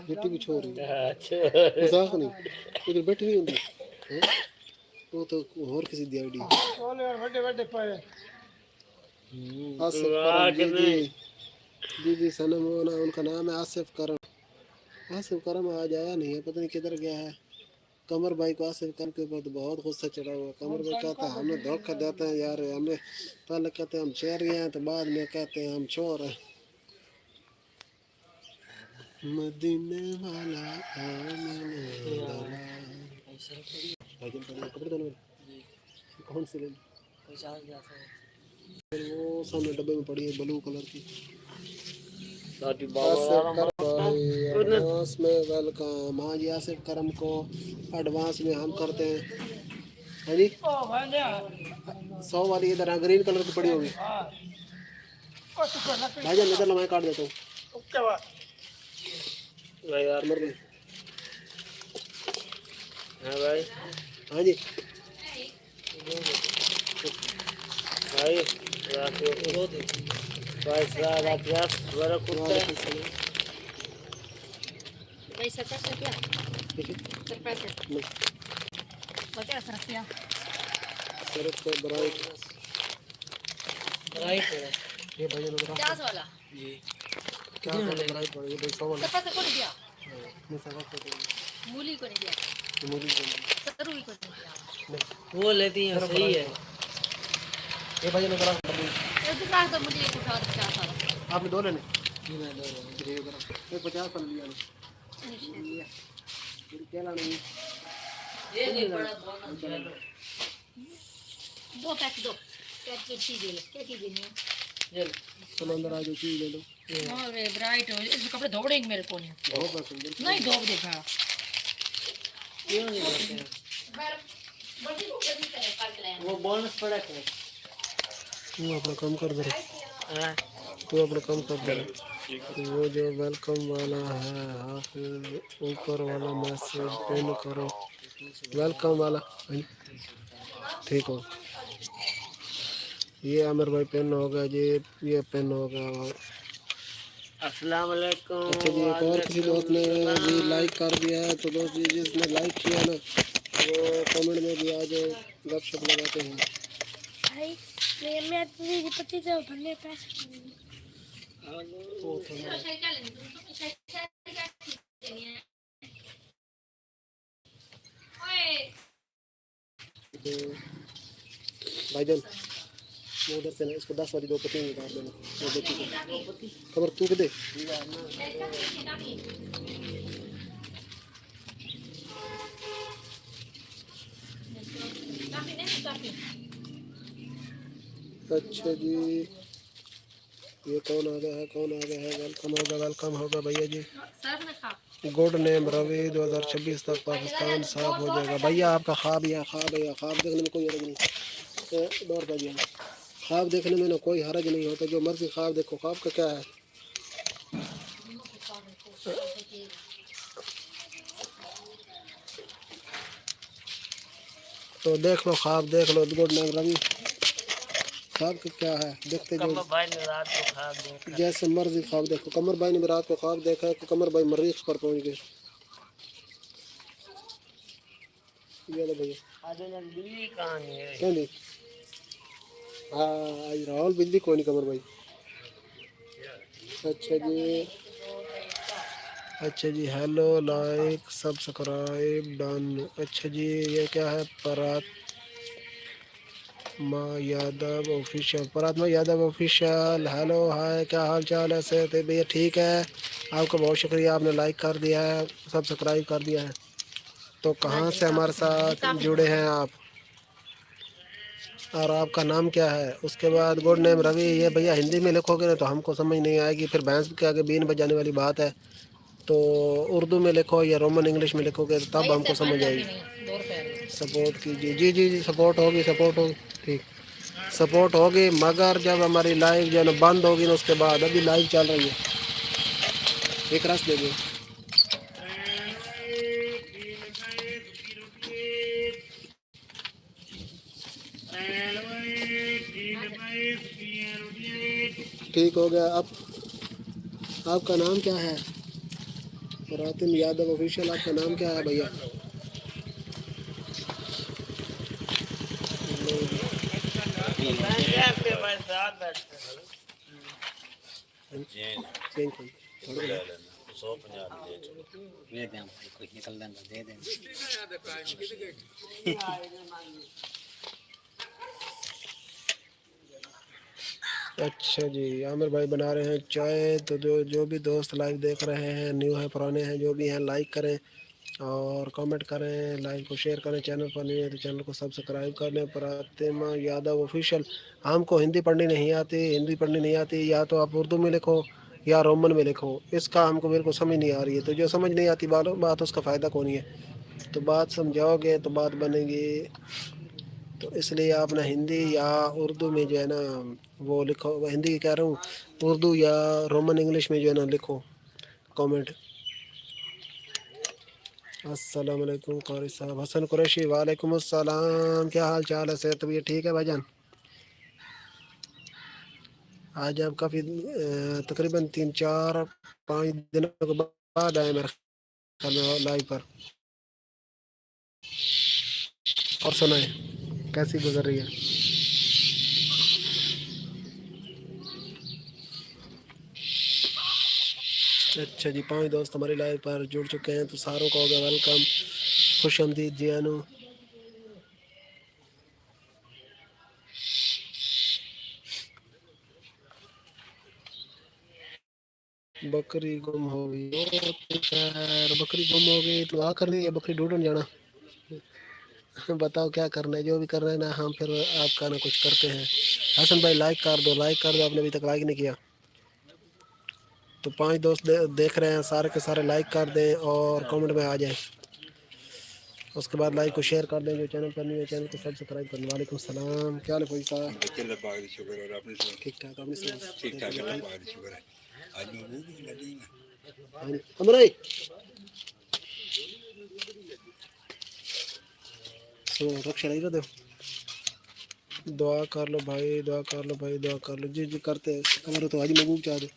जितनी भी छोड़ रही है मजाक नहीं इधर बैठी नहीं होती हैं? वो तो और किसी दी आईडी जी जी सनम वो ना उनका नाम है आसिफ करम आज आया नहीं है पता नहीं किधर गया है कमर भाई को आसिफ करम के ऊपर तो बहुत गुस्सा चढ़ा हुआ कमर भाई कहता है हमें धोखा देते हैं यार हमें पहले कहते हैं हम शहर गए हैं तो बाद में कहते हैं हम चोर हैं मदीने वाला कपड़े दोनों कौन से ले वो सामने डब्बे में पड़ी है ब्लू कलर की एडवांस में वेलकम हाँ जी आसिफ करम को एडवांस में हम करते हैं हाँ जी 100 वाली इधर ग्रीन कलर की पड़ी होगी भाईजान इधर मैं काट देता हूँ भाई यार मर गई हाँ भाई हाँ जी भाई रात को भाई रात यार बड़ा कुत्ता है भाई 70 रुपया 70 50 रुपया सरफ का ब्राइट ये भाईजान उधर 50 वाला क्या ब्राइट पड़ी है 100 वाला 70 को नहीं दिया नहीं सब को मूली को नहीं दिया मूली को 70 रुपये को नहीं दिया वो लेती हैं सही है ये भाईजान उधर एक दुकान तो मुझे एक उठा 50 वाला आपने दो लेने ये उधर ये 50 वाला लिया क्या लाना है दो पैक दो क्या चीज ले क्या चीज लेनी है चलो अंदर आ जाओ चीज ले लो अरे ब्राइट हो इसमें कपड़े धोबड़ेंगे मेरे को नहीं बहुत पसंद है नहीं धोब देखा क्यों नहीं करते हैं वो बोनस पड़ा है तू अपना काम कर दे हाँ तू अपना काम कर दे वो जो वेलकम वाला है हाँ फिर ऊपर वाला मैसेज पिन करो वेलकम वाला ठीक हो ये आमिर भाई पेन होगा ये पेन होगा अस्सलाम वालेकुम अच्छा जी एक और किसी दोस्त ने भी लाइक कर दिया है तो दोस्त जी जिसने लाइक किया ना वो कमेंट में भी आ जाए गपशप लगाते हैं भाई मैं पूरी पत्ती तो भरने पैसे भाईजान वो उधर से ना इसको 10 वाली 2 पत्ती निकाल देना वो बेटी को खबर तू दे अच्छा जी ये कौन आ गया है वेलकम होगा भैया जी गुड नेम रवि 2026 तक पाकिस्तान साफ हो जाएगा भैया आपका ख्वाब देखने में कोई हरज नहीं दौर का दिया ख्वाब देखने में ना कोई हरज नहीं होता जो मर्जी ख्वाब देखो ख्वाब का क्या है तो देख लो ख्वाब, देख लो। गुड नाम रवि। ख्वाब का क्या है देखते जो, कमर भाई ने रात को ख्वाब देखा। जैसे मर्जी ख्वाब देखो। कमर भाई ने भी रात को ख्वाब देखा है कि कमर भाई मरीख पर पहुंच गए। ये लो भैया। आज जब बिल्ली कहाँ नहीं है। क्या नहीं? हाँ आज राहुल बिजली कोई नहीं कमर भाई। अच्छा जी, अच्छा जी। Hello, like subscribe done. अच्छा जी, ये क्या है? Paratma Yadav official. Paratma Yadav official, hello hi, क्या हाल चाल है? से तो भैया ठीक है। आपका बहुत शुक्रिया, आपने लाइक कर दिया है, सब्सक्राइब कर दिया है। तो कहाँ से हमारे साथ जुड़े हैं आप, और आपका नाम क्या है? उसके बाद गुड नेम रवि। ये भैया हिंदी में लिखोगे ना तो हमको समझ नहीं आएगी, फिर भैंस के आगे बीन बजाने वाली बात है। तो उर्दू में लिखो या रोमन इंग्लिश में लिखोगे तो तब हमको समझ आएगी। सपोर्ट कीजिए। जी जी जी, सपोर्ट होगी, सपोर्ट होगी। ठीक, सपोर्ट होगी, मगर जब हमारी लाइव जो है ना बंद होगी ना उसके बाद। अभी लाइव चल रही है। एक रस दे दो। ठीक हो गया। अब आपका नाम क्या है? रातिम यादव ऑफिशियल, आपका नाम क्या है भैया? आपके पास साथ बैठते हैं। चेंज कर थोड़ा सा। 150 दे चलो। दे दें भाई, कोई निकल दें दे दें। अच्छा जी, आमिर भाई बना रहे हैं चाय। तो जो जो भी दोस्त लाइव देख रहे हैं, न्यू है पुराने हैं, जो भी हैं, लाइक करें और कमेंट करें, लाइव को शेयर करें। चैनल पर नहीं है तो चैनल को सब्सक्राइब कर लें। प्रतिमा यादव ऑफिशियल। हमको हिंदी पढ़नी नहीं आती, हिंदी पढ़नी नहीं आती, या तो आप उर्दू में लिखो या रोमन में लिखो। इसका हमको बिल्कुल समझ नहीं आ रही है। तो जो समझ नहीं आती बात उसका फ़ायदा कौन है। तो बात समझाओगे तो बात बनेगी। तो इसलिए आप ना हिंदी या उर्दू में जो है ना वो लिखो। हिंदी कह रहा हूँ, उर्दू या रोमन इंग्लिश में जो है ना लिखो कमेंट। अस्सलाम वालेकुम कारी साहब। हसन कुरैशी, वालेकुम अस्सलाम, क्या हाल चाल है? सेहत तबीयत ठीक है भाईजान? आज आप काफ़ी तकरीबन 3 4 5 दिनों के बाद आए मेरे ख्याल में लाइव पर। और सुनाए कैसी गुजर रही है? अच्छा जी, 5 दोस्त हमारे लाइव पर जुड़ चुके हैं, तो सारों को हो गया वेलकम, खुश आमदीद जी आनो। बकरी गुम हो गई। ओ यार, बकरी गुम हो गई तो आ कर रही है, बकरी ढूंढने जाना। बताओ क्या करना है, जो भी करना है ना, हम फिर आपका ना कुछ करते हैं। हसन भाई लाइक कर दो, लाइक कर दो, आपने अभी तक लाइक नहीं किया। तो 5 दोस्त देख रहे हैं, सारे के सारे लाइक कर दें और कमेंट में आ जाएं। उसके बाद लाइक को शेयर कर दें। जो चैनल पर नहीं है चैनल को सब्सक्राइब कर दें। वालेकुम सलाम, क्या हाल है भाई साहब? चलो पागल शुक्र है, आपने सुना? ठीक ठाक, आपने सुना? ठीक ठाक है, पागल शुक्र है। आज मैं वो भी लगी ना। हाँ जी, अमर भाई सुनो, रक्षा नहीं दो। दुआ कर लो भाई, दुआ कर लो भाई, दुआ कर लो। जी जी करते हैं। हमारे तो आज महबूब चाह दो।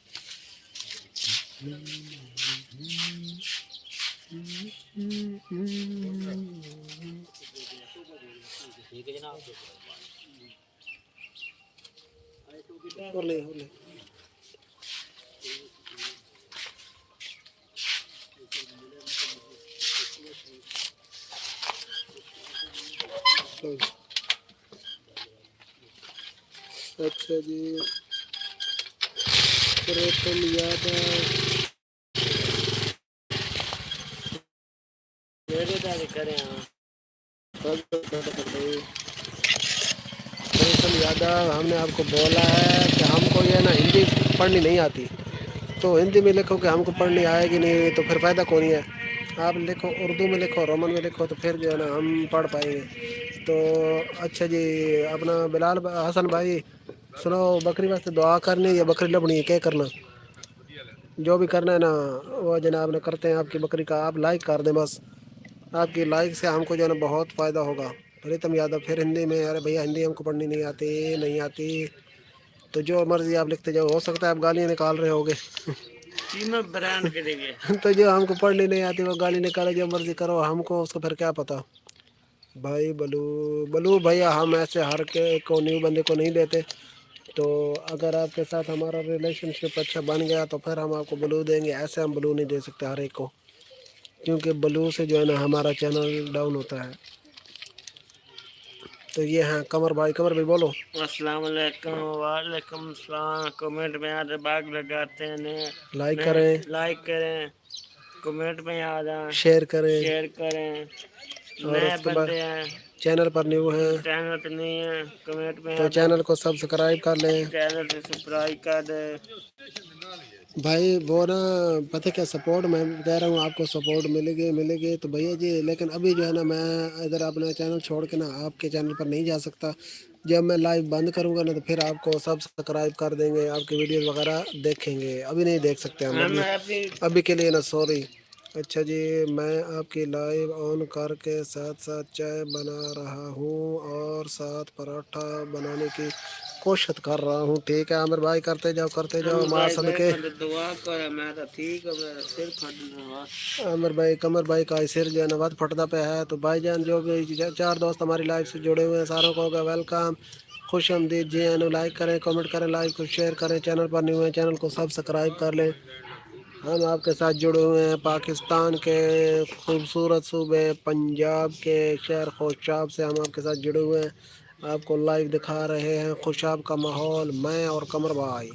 और ले, और ले। लो जी। अच्छा जी, प्रेतम यादव। मेरे दादी करें हाँ। प्रेतम यादव, हमने आपको बोला है कि हमको ये ना हिंदी पढ़नी नहीं आती, तो हिंदी में लिखो कि हमको पढ़नी आएगी नहीं, तो फिर फ़ायदा कौन है। आप लिखो उर्दू में, लिखो रोमन में लिखो, तो फिर जो है ना हम पढ़ पाएंगे। तो अच्छा जी, अपना बिलाल हसन भाई सुनो, बकरी वास्ते दुआ करनी या बकरी लबनी है, क्या करना? जो भी करना है ना वो जनाब ने करते हैं। आपकी बकरी का आप लाइक कर दें बस। आपकी लाइक से हमको जो है ना बहुत फ़ायदा होगा। प्रीतम यादव फिर हिंदी में, अरे भैया हिंदी हमको पढ़नी नहीं आती, नहीं आती। तो जो मर्जी आप लिखते जाओ, हो सकता है आप गालियाँ निकाल रहे होगे। कीमत ब्रांड करेंगे। तो जो हमको पढ़नी नहीं आती वो गाली निकाले, जो मर्जी करो, हमको उसको फिर क्या पता। भाई बलू, बलू भैया हम ऐसे हर के को न्यू बंदे को नहीं देते। तो अगर आपके साथ हमारा रिलेशनशिप अच्छा बन गया तो फिर हम आपको ब्लू देंगे, ऐसे हम ब्लू नहीं दे सकते हर एक को, क्योंकि ब्लू से जो है ना हमारा चैनल डाउन होता है। तो ये हैं कमर भाई, कमर भाई बोलो। अस्सलाम वालेकुम। वालेकुम सलाम। कमेंट में आते बाग लगाते हैं, लाइक करें, लाइक करें, कमेंट में आ जाएं, शेयर करें, शेयर करें। और नए उसके बाद बंदे हैं, चैनल पर न्यू हैं चैनल पे नहीं है, कमेंट में तो आ जाएं, चैनल को सब्सक्राइब कर लें। चैनल पे सब्सक्राइब कर दे। भाई वो ना पता क्या, सपोर्ट मैं कह रहा हूँ आपको, सपोर्ट मिलेगी मिलेगी तो भैया जी, लेकिन अभी जो है ना मैं इधर अपना चैनल छोड़ के ना आपके चैनल पर नहीं जा सकता। जब मैं लाइव बंद करूँगा ना तो फिर आपको सब्सक्राइब कर देंगे, आपकी वीडियोस वगैरह देखेंगे, अभी नहीं देख सकते हम, अभी मैं अपनी अभी के लिए ना, सॉरी। अच्छा जी, मैं आपकी लाइव ऑन करके साथ साथ चाय बना रहा हूँ और साथ पराठा बनाने की कोशिश कर रहा हूँ। ठीक है आमिर भाई, करते जाओ माँ सदके। दुआ कर, मैं तो ठीक है, मेरा सिर फट। आमिर भाई, कमर भाई का सिर जो है ना वत फटदा पे है। तो भाईजान जो भी चार दोस्त हमारी लाइव से जुड़े हुए हैं, सारों को होगा वेलकम, खुश आमदीद जी। एन लाइक करें, कमेंट करें, लाइव को शेयर करें, चैनल पर न्यू है चैनल को सब्सक्राइब कर लें। हम आपके साथ जुड़े हुए हैं पाकिस्तान के खूबसूरत सूबे पंजाब के शहर खुशाब से, हम आपके साथ जुड़े हुए हैं, आपको लाइव दिखा रहे हैं खुशाब का माहौल। मैं और कमर भाई,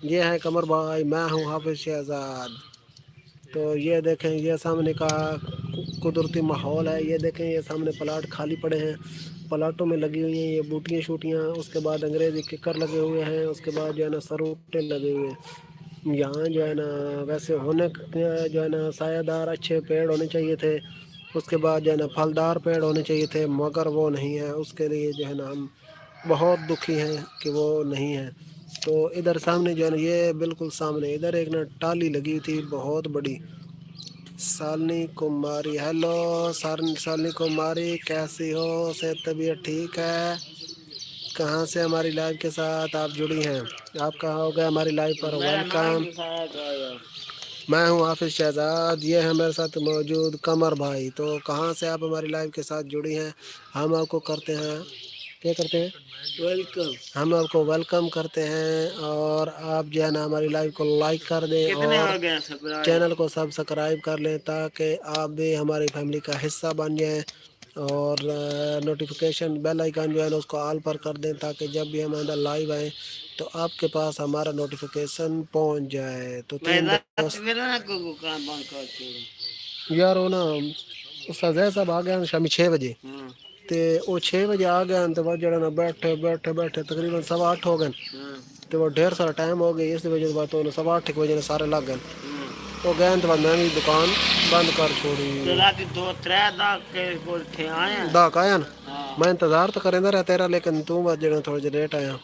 ये है कमर भाई, मैं हूँ हाफिज शहजाद। तो ये देखें, ये सामने का कुदरती माहौल है, ये देखें ये सामने प्लाट खाली पड़े हैं, प्लाटों में लगी हुई हैं ये बूटियाँ शूटियाँ, उसके बाद अंग्रेज़ी किकर लगे हुए हैं, उसके बाद जो है ना सरूटे लगे हुए हैं। यहाँ जो है ना वैसे होने जो है ना सायादार अच्छे पेड़ होने चाहिए थे, उसके बाद जो है ना फलदार पेड़ होने चाहिए थे, मगर वो नहीं है। उसके लिए जो है ना हम बहुत दुखी हैं कि वो नहीं है। तो इधर सामने जो है ना, ये बिल्कुल सामने इधर एक ना टाली लगी थी बहुत बड़ी। शालिनी कुमारी, हेलो शालिनी कुमारी, कैसी हो, सेहत तबीयत ठीक है? कहाँ से हमारी लाइव के साथ आप जुड़ी हैं? आप कहाँ हो गए हमारी लाइव पर, वेलकम। मैं हूँ हाफिज शहजाद, ये है मेरे साथ मौजूद कमर भाई। तो कहाँ से आप हमारी लाइव के साथ जुड़ी हैं? हम आपको करते हैं, क्या करते हैं, वेलकम। हम आपको वेलकम करते हैं, और आप जो है ना हमारी लाइव को लाइक कर दें और चैनल को सब्सक्राइब कर लें, ताकि आप भी हमारी फैमिली का हिस्सा बन जाएं, और नोटिफिकेशन बेल आइकन जो है ना उसको ऑल पर कर दें, ताकि जब भी हम अंदर लाइव आएँ तो आपके पास हमारा नोटिफिकेशन पहुंच जाए। तो तीन दोस्त यार वो ना उस्ताद जैद साहब आ गए हैं शामी 6 बजे, तो वो 6 बजे आ गए तो वह जरा ना बैठे तकरीबन 8:15 हो गए। तो वो ढेर सारा टाइम हो गया, इस वजह से बात हो 8:15 बजे सारे लग गए। तो गए तो बाद मैं भी दुकान बंद कर छोड़ी। दाक आया ना, मैं इंतजार तो करेंदा रहा तेरा, लेकिन तू बस जरा थोड़ा जिहा लेट आया।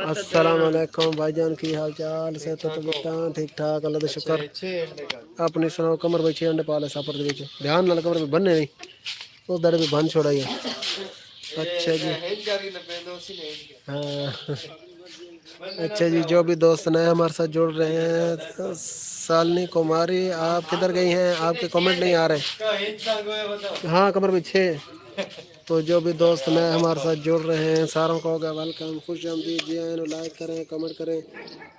अस्सलाम वालेकुम भाईजान, की हाल चाल, सेहत तो ठीक ठाक, अल्लाह का शुक्र। अपनी सुनाओ कमर भाई, 6 अंडे पाले सापर दे विच, ध्यान नाल कमर में बनने नहीं, उस दर भी बन छोड़ा ही। अच्छा जी, हाँ अच्छा जी, जो भी दोस्त नए हमारे साथ जुड़ रहे हैं, शालिनी कुमारी आप किधर गई हैं, आपके कमेंट नहीं आ रहे। हाँ कमर भाई 6। तो जो भी दोस्त नए हमारे साथ जुड़ रहे हैं, सारों को होगा वेलकम, खुश आमदीद जी। लाइक करें, कमेंट करें,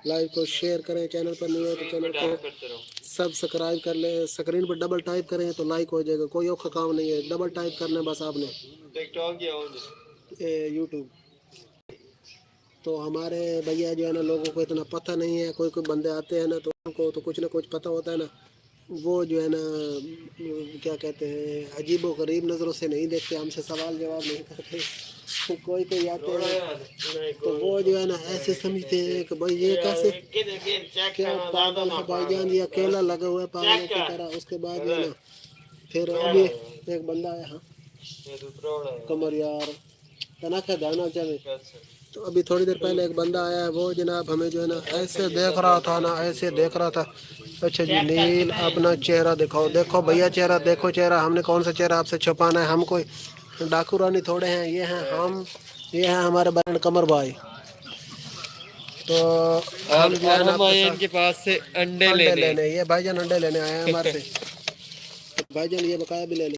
लाइव को शेयर करें, चैनल पर नहीं है तो चैनल को सब्सक्राइब कर लें, स्क्रीन पर डबल टाइप करें तो लाइक हो जाएगा, कोई औखा काम नहीं है, डबल टाइप करना बस आपने, यूट्यूब। तो हमारे भैया जो है ना लोगों को इतना पता नहीं है, कोई कोई बंदे आते हैं ना तो उनको तो कुछ ना कुछ पता होता है ना, वो जो है ना क्या कहते हैं, अजीबो गरीब नज़रों से नहीं देखते, हमसे सवाल जवाब नहीं करते। कोई कोई आते हैं तो वो जो है ना ऐसे समझते हैं कि भाई ये कैसे, क्या पागल है भाईजान, ये अकेला लगा हुआ है पागलों की तरह। उसके बाद जो है ना फिर अभी एक बंदा आया, हाँ कमर यार तना का दाना चले। तो अभी थोड़ी देर पहले एक बंदा आया है, वो जनाब हमें जो है ना ऐसे देख रहा था ना, ऐसे देख रहा था अच्छा जी नील अपना चेहरा दिखाओ। देखो भैया चेहरा देखो, चेहरा हमने कौन सा चेहरा आपसे छुपाना है। हम कोई डाकू रानी थोड़े हैं, ये हैं हम, ये हैं हमारे बहन कमर भाई। तो हम जो है ना हम आए आपके इनके साथ पास से अंडे अंडे लेने। लेने, ये भाईजान अंडे लेने आए हैं हमारे से। तो भाईजान ये बकाया भी ले ले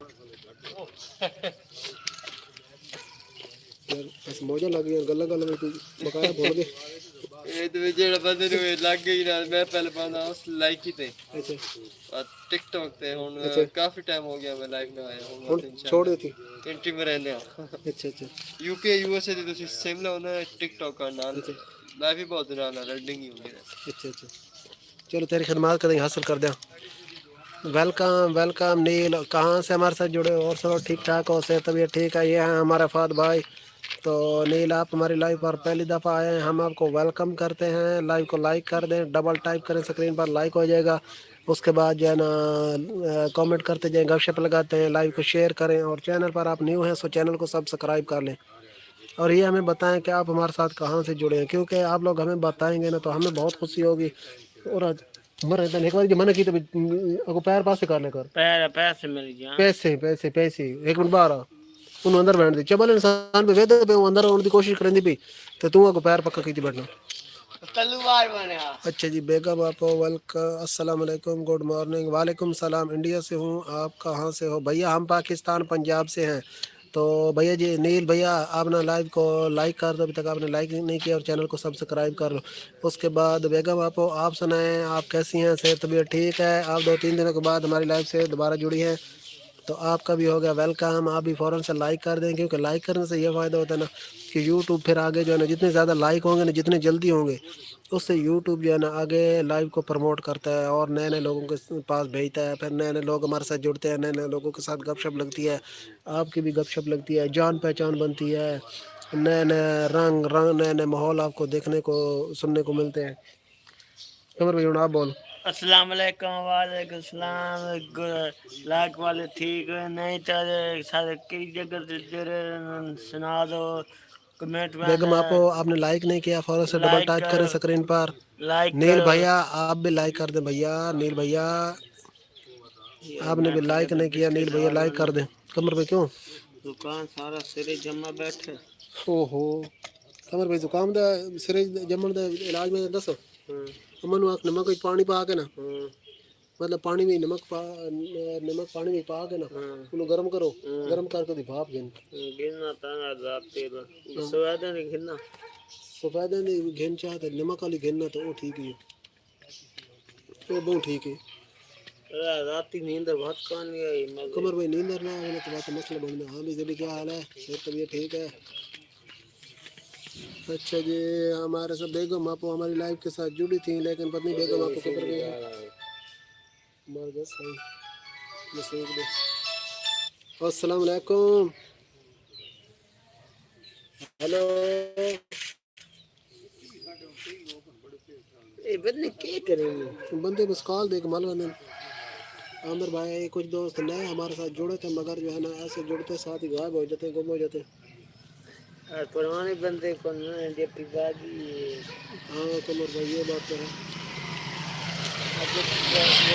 यार, बस मौजा लग गई गल्ला गल्ला में कोई बकाया भूल गए। ये तो जेड़ा बंदे नु लग गई ना, मैं पहले पाना उस लाइक ही थे अच्छा और टिकटॉक ते हुन अच्छा। काफी टाइम हो गया मैं लाइक ना आया हूं। ਹੁਣ छोड़ दी थी। कंट्री में रहने अच्छा अच्छा यूके यूएसए ਦੇ ਤੁਸੀਂ ਸਿਮਲਾ ਉਹਨਾਂ टिकटॉक का नाल अच्छा मैं भी बहुत नाल रनिंग ही होगी। अच्छा अच्छा। चलो तेरी खिदमत करेंगे, हासिल कर दें। वेलकम वेलकम नील, कहाँ से हमारे साथ जुड़े हो? और सब ठीक ठाक हो, सेहत तबीयत ठीक है? ये हैं हमारे फाद भाई। तो नील आप हमारी लाइव पर पहली दफ़ा आए हैं, हम आपको वेलकम करते हैं। लाइव को लाइक कर दें, डबल टाइप करें, स्क्रीन पर लाइक हो जाएगा। उसके बाद जो है ना कमेंट करते जाएं, गपशप लगाते हैं, लाइव को शेयर करें। और चैनल पर आप न्यू हैं तो चैनल को सब्सक्राइब कर लें। और ये हमें बताएं कि आप हमारे साथ कहाँ से जुड़े हैं, क्योंकि आप लोग हमें बताएंगे ना तो हमें बहुत खुशी होगी। और आज मर रहता एक बार जो मन की तो अगो पैर पास करने कर पैसे मिल गया। पैसे पैसे पैसे एक मिनट बाहर आ उन अंदर बैठ दी चबल इंसान पे वेद पे अंदर आने की कोशिश करेंदी भी तो तू अगो पैर पक्का की बैठना। तलवार बने। अच्छा जी बेगम आप वेलकम, अस्सलाम वालेकुम, गुड मॉर्निंग। वालेकुम सलाम, इंडिया से हूँ, आप कहाँ से हो? भैया हम पाकिस्तान पंजाब से हैं। तो भैया जी नील भैया आपने लाइव को लाइक कर दो, अभी तक आपने लाइक नहीं किया, और चैनल को सब्सक्राइब कर लो। उसके बाद बेगम आप सुनाएं, आप कैसी हैं? सेहत तबीयत ठीक है? आप 2-3 दिनों के बाद हमारी लाइव से दोबारा जुड़ी हैं, तो आपका भी हो गया वेलकम। आप भी फ़ौरन से लाइक कर दें, क्योंकि लाइक करने से ये फ़ायदा होता है ना कि यूट्यूब फिर आगे जो है ना जितने ज़्यादा लाइक होंगे ना जितने जल्दी होंगे उससे यूट्यूब जो है ना आगे लाइव को प्रमोट करता है और नए नए लोगों के पास भेजता है। फिर नए नए लोग हमारे साथ जुड़ते हैं, नए नए लोगों के साथ गपशप लगती है, आपकी भी गपशप लगती है, जान पहचान बनती है, नए नए रंग नए नए माहौल आपको देखने को सुनने को मिलते हैं। कमर भाई आप बोल। अस्सलाम वालेकुम। वालेकुम सलाम। लाइक वाले ठीक नहीं तो सारे कई जगह से जुड़े सुना दो कमेंट में। बेगम आपने लाइक नहीं किया, फ़ौरन से डबल लाइक टाइप करें करो, स्क्रीन पर। लाइक नील करो। भैया आप भी लाइक कर दें। भैया नील भैया आपने भी लाइक नहीं किया, नील भैया लाइक कर दें। कमर भाई क्यों? दुकान सारा सिरे जमा बैठे। ओहो कमर भाई जुकाम दा सिरे जमन दा इलाज में दसो। अमन आख नमक विच पानी पा के ना, मतलब पानी में नमक पानी में पा के ना उन्हें गर्म करो, गर्म करके दी भाप गिन गिनना ताना राते सोयादा नहीं गिनना। सफेद दी घिन चाहते नमक वाली घिनना तो वो ठीक ही है, वो बहुत ठीक है। राती नींद बहुत कौन आई मगर कमर भाई नींद ना आने तो बात मसला बनना। हाँ भी जब क्या हाल है? सेहत तबीयत ठीक है? अच्छा जी हमारे सब बेगम आपको हमारी लाइफ के साथ जुड़ी थी, लेकिन पत्नी बेगम आपको किधर गई है? मर गए सही ये सूख दे। अस्सलाम वालेकुम, हेलो ये बंदे क्या करेंगे? बंदे बस कॉल दे के माल बंदे। आमिर भाई कुछ दोस्त नए हमारे साथ जुड़े थे, मगर जो है ना ऐसे जुड़ते साथ ही गायब हो जाते, गुम हो जाते। और पुराने बंदे को न जेपी बागी हाँ कमर भाई ये बात तो है।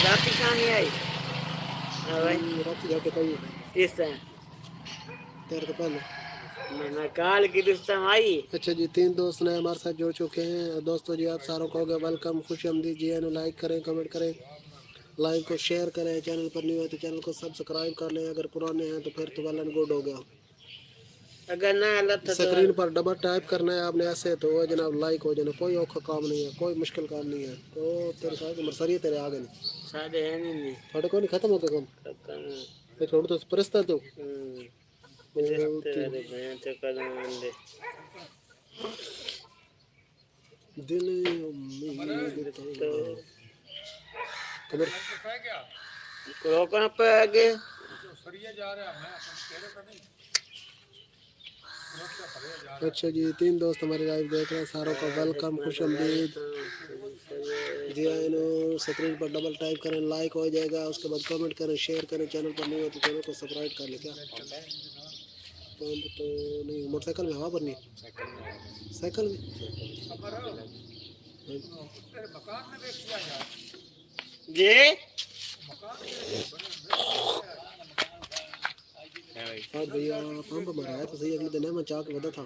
राती कहाँ नहीं आई? हाँ भाई रात जाके कही इस टाइम तेरे तो पहले। मैं काल की रुस्तम आई। अच्छा जी 3 दोस्त नए हमारे साथ जुड़ चुके हैं। दोस्तों जी आप सारों को हो गया वेलकम, खुश आमदीद जी। लाइक करें, कमेंट करें, लाइव को शेयर करें, चैनल पर न्यू है तो चैनल को सब्सक्राइब कर लें, अगर पुराने हैं तो फिर तो वेल एंड गुड हो गया। अगर ना अल्लाह तो स्क्रीन पर डबल टाइप करना है आपने, ऐसे तो वो जनाब लाइक हो जाना, कोई औखा काम नहीं है, कोई मुश्किल काम नहीं है। तो तेरे साथ मरसरी तेरे आगे नहीं साढ़े है नहीं थोड़े को नहीं खत्म हो गया काम ये छोड़ तो परस्ता तो दिल उम्मीद तो कमर रोकना पे आगे। अच्छा जी 3 दोस्त हमारे लाइव देख रहे हैं, सारों का वेलकम, खुश आमदीद जी। इन स्क्रीन पर डबल टाइप करें, लाइक हो जाएगा। उसके बाद कमेंट करें, शेयर करें, चैनल पर नहीं हो तो चैनल को सब्सक्राइब कर लें। क्या पंप तो नहीं, मोटरसाइकिल में हवा भरनी है, साइकिल में जी आज भैया पंप मराया तो सही, अगले दिन है मैं चाक बता था,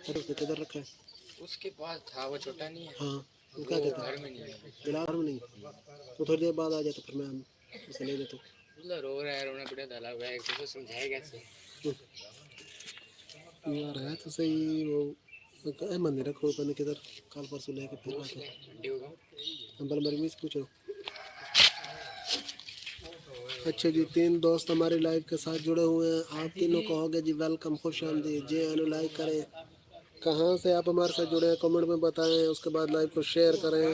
फिर उसने किधर रखा है? उसके पास था, वो छोटा नहीं है, हाँ वो क्या कहता है? घर में नहीं है, दिला घर में नहीं, तो थोड़ी देर बाद आ जाए तो फिर मैं उसे ले लेता हूँ। मतलब रो रहा है, रोना पड़ा डाला हुआ है, तो समझाए कैसे? यार है तो सही, वो मंदिर रखो पता नहीं किधर, कल परसों लेके फिर आके हड्डी होगा। अंबल मरमी से पूछो। अच्छा जी, 3 दोस्त हमारे लाइव के साथ जुड़े हुए हैं, आप तीनों कहोगे जी वेलकम, खुश आमदीद जी, एनु लाइक करें, कहाँ से आप हमारे साथ जुड़े हैं कमेंट में बताएं, उसके बाद लाइव को शेयर करें।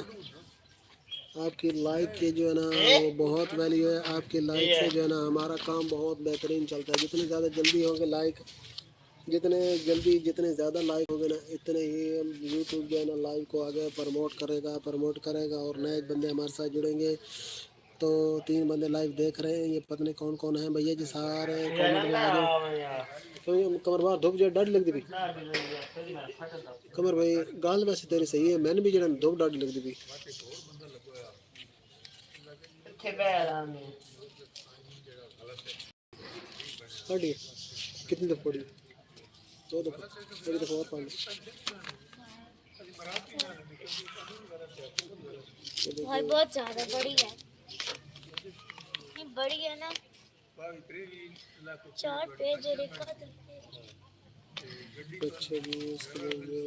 आपकी लाइक की जो है ना वो बहुत वैल्यू है, आपकी लाइक से जो है ना हमारा काम बहुत बेहतरीन चलता है। जितने ज़्यादा जल्दी होंगे लाइक, जितने ज़्यादा लाइक होंगे ना इतने ही यूट्यूब जो है ना लाइव को आगे प्रमोट करेगा और नए बंदे हमारे साथ जुड़ेंगे। तो 3 बंदे लाइव देख रहे हैं, ये पता नहीं कौन कौन है भैया जी, सारे कमेंट में आ जाओ। तो ये कमर बाहर धूप जो डर लगती भी, कमर भाई गाल वैसे तेरी सही है, मैंने भी जो धूप डर लगती भी। पढ़ी कितनी दफ़ा पढ़ी? 2 दफ़ा, एक दफ़ा और पढ़ ली। भाई बहुत ज्यादा बड़ी है, ये बड़ी है ना, 4 पेज लिखा था। अच्छा जी, इसके लिए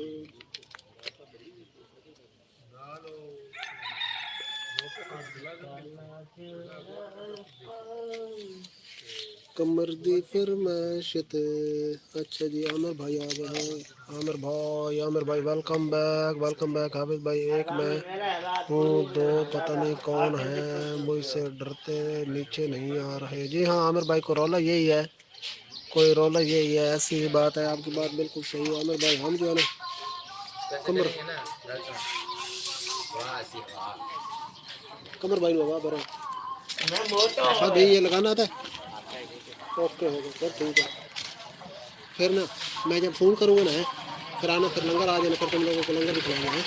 कमर दी फरमाइशत। अच्छा जी, आमिर भाई आ गए हैं, आमिर भाई वेलकम बैक। हाफिज भाई, एक मैं हूँ, 2 पता नहीं कौन है, मुझसे डरते नीचे नहीं आ रहे। जी हाँ आमिर भाई, को रोला यही है, कोई रोला यही है, ऐसी ही बात है, आपकी बात बिल्कुल सही है आमिर भाई। हम जो है ना कमर भाई बाबा बरो हाँ भाई, ये लगाना था, ओके हो गया फिर ठीक है। फिर ना मैं जब फ़ोन करूँगा ना फिर आना, फिर लंगर आ जाना, फिर तुम लोगों को लंगर भी खिलाना है।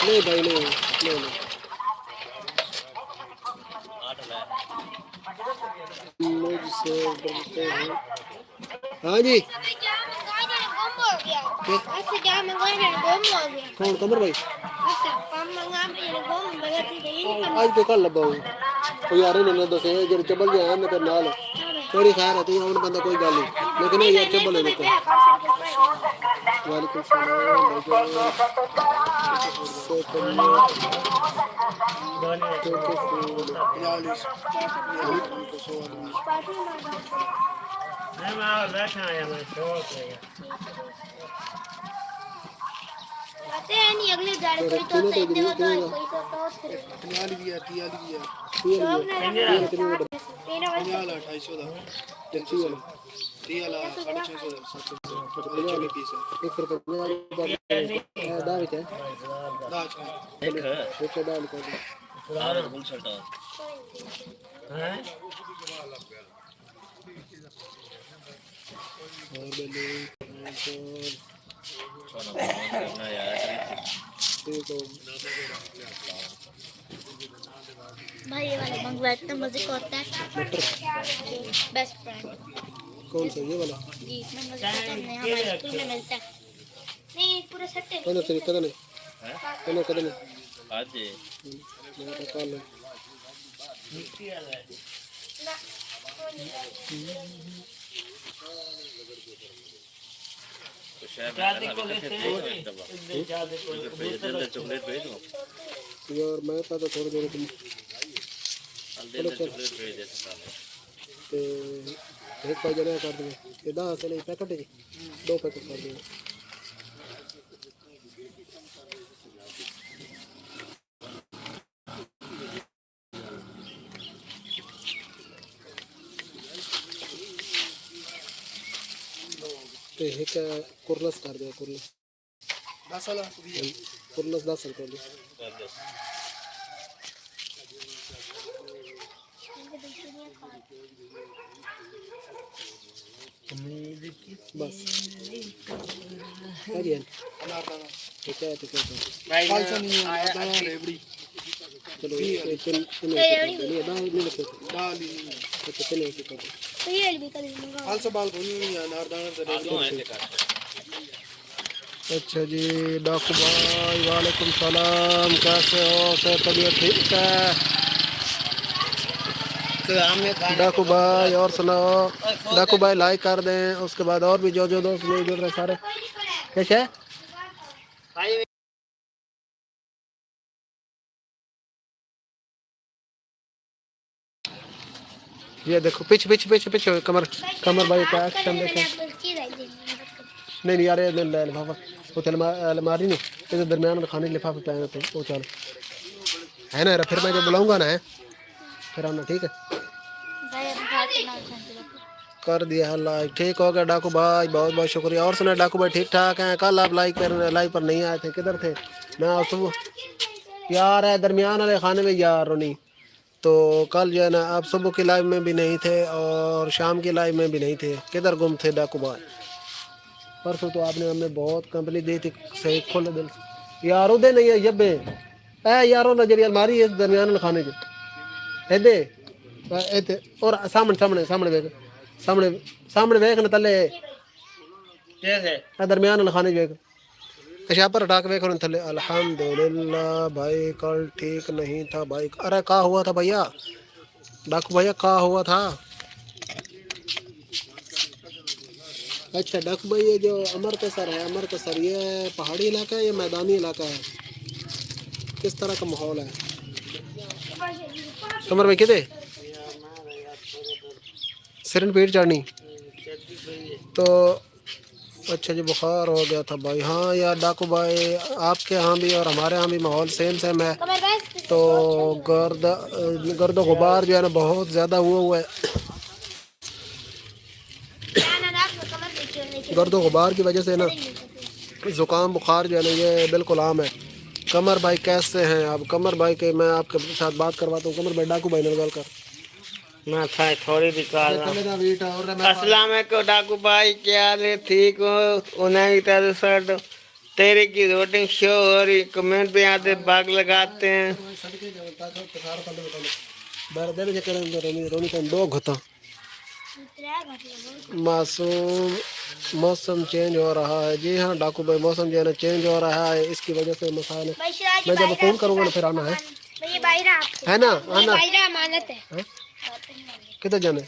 नहीं भाई नहीं, मुझसे डरते हैं। हाँ जी कौन? कमर भाई आज तो कल लब्बा हूँ कोई यार ने दसे जो चबल जो है मैं तेरे नाल थोड़ी खैर है, तू आउट बंदा कोई गल नहीं, लेकिन यार चबल है देखो। वालेकुम आते हैं नहीं, अगले गाड़ी कोई तो कोई तो टॉस करेगा। भाई ये वाला मंगवा इतना मजे का होता है, बेस्ट फ्रेंड। कौन सा ये वाला? जी इसमें मजे का होता है, हमारे स्कूल में मिलता है। नहीं पूरा सेट है। कौन तेरी कदम है कदम आज मैं तो कल चॉकलेट भेज दो यार, मैं तो थोड़ी देर तुम ते एक पाई जने कर देंगे, ये 10 चले पैकेट है, 2 पैकेट कर देंगे। ते एक कुरलस कर दो, कुरलस 10 वाला, कुरलस 10 कर दो। बस क्या दिया? ठीक है भाई नहीं आया रेबड़ी चलो ये दाल ही अच्छा चलो ऐसे कर तो ये भी कर लूंगा। हाल बाल भूनी या नारदाना दे अच्छा जी डाकू भाई वालेकुम सलाम, कैसे हो? सर तबीयत ठीक है डाकू भाई? और सुनाओ डाकू भाई, लाइक कर दें, उसके बाद और भी जो जो दोस्त नहीं जुड़ रहे सारे कैसे है? ये देखो पीछे पीछे पीछे पीछे कमर कमर भाई का एक्शन देखो। नहीं नहीं यार ये नहीं ले लिफाफा, वो तो अलमारी नहीं, इधर दरमियान में खाने के लिफाफे पे आए थे वो, चल है ना यार, फिर मैं जब बुलाऊंगा ना फिर आना, ठीक है? कर दिया है लाइक, ठीक हो गया डाकू भाई, बहुत बहुत शुक्रिया। और सुना डाकू भाई ठीक ठाक हैं? कल आप लाइव पर नहीं आए थे, किधर थे? मैं सुबह यार है दरमियान वाले खाने में यार रोनी, तो कल जो है ना आप सुबह की लाइव में भी नहीं थे और शाम की लाइव में भी नहीं थे, किधर गुम थे डाकू भाई? परसों तो आपने हमें बहुत कंपनी दी थी सही खुले दिल से यार, उदे नहीं है जब ए यारो नजरिया अलमारी है दरमियान वाले खाने के एदे एते और सामने सामने सामने वेख सामने सामने वेख न तले कैसे दरमियान वाले खाने वेख अच्छा पर हटा के वेख न थले। अल्हम्दुलिल्लाह भाई कल ठीक नहीं था भाई। अरे का हुआ था भैया डाकू भैया, का हुआ था? अच्छा डाकू भाई ये जो अमृतसर है, अमृतसर ये पहाड़ी इलाका है या मैदानी इलाका है? किस तरह का माहौल है? कमर में किधे सिरन पीठ चढ़नी तो अच्छा जी बुखार हो गया था भाई। हाँ यार डाकू भाई आपके यहाँ भी और हमारे यहाँ भी माहौल सेम सेम है, तो गर्द गुबार जो है ना बहुत ज़्यादा हुआ है। गर्द गुबार की वजह से ना ज़ुकाम बुखार जो है ना ये बिल्कुल आम है। कमर भाई कैसे हैं आप? कमर भाई के मैं आपके साथ बात करवाता हूँ। कमर भाई डाकू भाई ने गल कर मैं था थोड़ी दिक्कत अस्सलाम वालेकुम डाकू भाई, क्या हाल है? ठीक हो? उन्हें तरह सर तेरे की रोटिंग शो हो रही, कमेंट पे आते भाग लगाते हैं। दो घुता मासूम मौसम चेंज हो रहा है। जी हाँ डाकू भाई मौसम जो है ना चेंज हो रहा है, इसकी वजह से मसाइल है। मैं जब फोन करूँगा ना फिर आना है ना, आना किधर जाना है?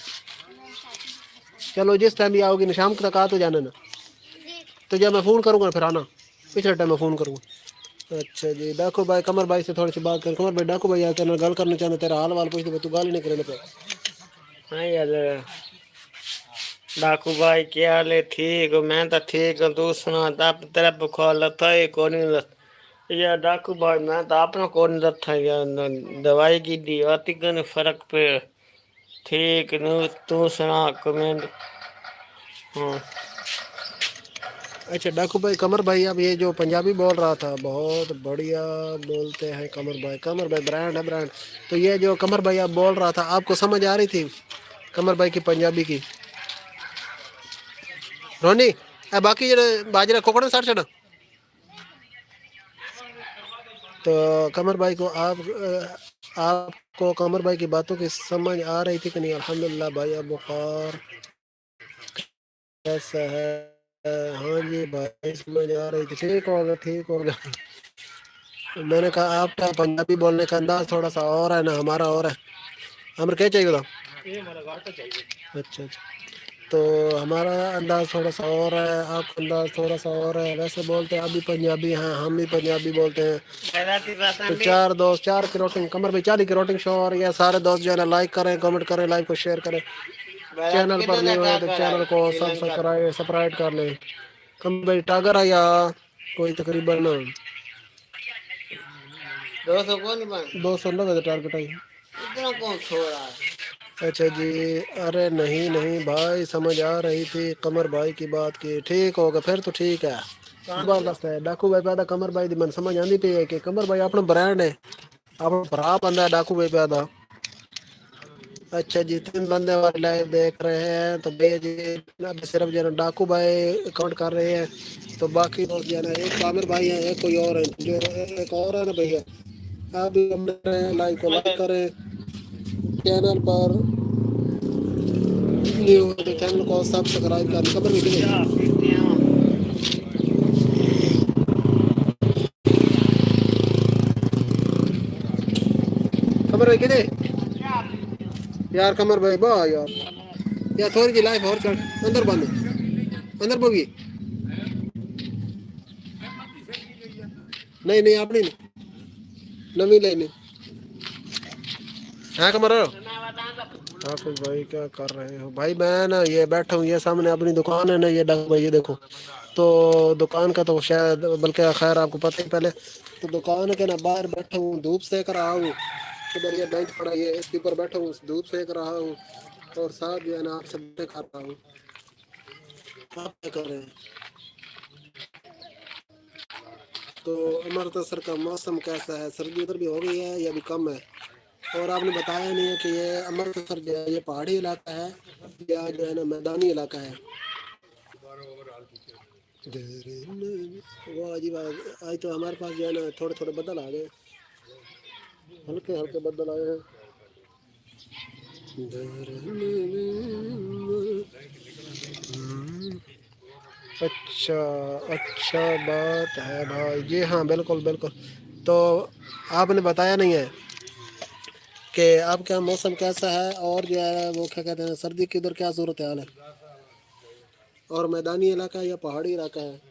चलो जिस टाइम भी आओगी ना शाम तक आ तो जाना ना, तो जब मैं फ़ोन करूँगा फिर आना, पिछले टाइम मैं फ़ोन करूँगा। अच्छा जी डाकू भाई कमर भाई से थोड़ी सी बात कर। कमर भाई डाकू भाई आकर गल करना चाहते, तेरा हाल वाल पूछ दे, तू गाल ही नहीं करे पे। हाँ यार डाकू भाई क्या हाल है? ठीक हो? मैं तो ठीक हूँ, तू सुना तब तेरा बुखार लथा है कौन लथ यार डाकू भाई? मैं तो अपना कौन लथा यार, दवाई की दी आती कन फर्क पे ठीक न, तू सुना कमेंट। हाँ अच्छा डाकू भाई कमर भाई अब ये जो पंजाबी बोल रहा था बहुत बढ़िया बोलते हैं कमर भाई। कमर भाई ब्रांड है ब्रांड। तो ये जो कमर भाई आप बोल रहा था आपको समझ आ रही थी कमर भाई की पंजाबी की? रोनी बाकी जो बाजरा कोकड़ा साठ चढ़ा, तो कमर भाई को आपको कमर भाई की बातों की समझ आ रही थी कि नहीं? अल्हम्दुलिल्लाह भाई अब बुखार कैसा है? हाँ जी भाई समझ आ रही थी, ठीक होगा ठीक होगा। मैंने कहा आपका पंजाबी बोलने का अंदाज थोड़ा सा और है ना, हमारा और है। हमें क्या चाहिए था? अच्छा अच्छा, तो हमारा अंदाज थोड़ा सा और है, आपका अंदाज थोड़ा सा और है। वैसे बोलते हैं आप भी पंजाबी हैं, हम भी पंजाबी बोलते हैं। तो चार दोस्त चार की रोटिंग कमर भाई 4 की रोटिंग शो और ये सारे दोस्त जो है ना लाइक करें, कमेंट करें, लाइव को शेयर करें। चैनल पर नहीं हुए तो चैनल को सब्सक्राइब कर लें। कम भाई टागर है या कोई तकरीबन 200 कौन बन 290 टारगेट आई। इतना कौन छोड़ा? अच्छा जी अरे नहीं नहीं भाई समझ आ रही थी कमर भाई की बात की, ठीक होगा फिर तो ठीक है। जबरदस्त है डाकू भाई पैदा कमर भाई दी मन समझ आती पई है कि कमर भाई अपना ब्रांड है, अपना भरा बंदा है डाकू भाई पैदा। अच्छा जी 3 बंदे हमारे लाइव देख रहे हैं, तो भैया जी अब सिर्फ जो है ना डाकू भाई काउंट कर रहे हैं, तो बाकी दोस्त जो है ना एक आमिर भाई हैं, एक कोई और है, जो एक और है ना भैया आप भी कमेंट करें, लाइक को लाइक करें, चैनल पर न्यू हो तो चैनल को सब्सक्राइब करें। खबर भी कितने चाह पीते हैं। खबर भाई कितने यार, कमर भाई वाह यार, या थोड़ी जी लाइफ और चढ़ अंदर बंद अंदर बोगी नहीं नहीं अपनी नहीं नवी लेनी है कमर। हाफिज भाई क्या कर रहे हो भाई? मैं ना ये बैठा हूँ, ये सामने अपनी दुकान है ना, ये डक भाई ये देखो। तो दुकान का तो शायद बल्कि खैर आपको पता ही पहले। तो दुकान के ना बाहर बैठा हूँ, धूप सेक रहा हूँ। इधर ये बेंच पड़ा है, इसके ऊपर बैठा हूँ, धूप सेक रहा हूँ और साथ जो है ना आपसे बातें कर रहा हूँ। आप क्या कर रहे हैं? तो अमृतसर का मौसम कैसा है? सर्दी उधर भी हो गई है या भी कम है? और आपने बताया नहीं है कि ये अमृतसर जो है ये पहाड़ी इलाका है या जो है ना मैदानी इलाका है। वाह जी वाह, आज तो हमारे पास जो है ना थोड़े थोड़े बादल आ गए, हल्के हल्के बादल आए हैं। अच्छा, अच्छा बात है भाई जी, हाँ बिल्कुल बिल्कुल। तो आपने बताया नहीं है कि आपके यहाँ मौसम कैसा है और जो है वो क्या कहते हैं सर्दी की उधर क्या सूरत हाल है, और मैदानी इलाका है या पहाड़ी इलाका है?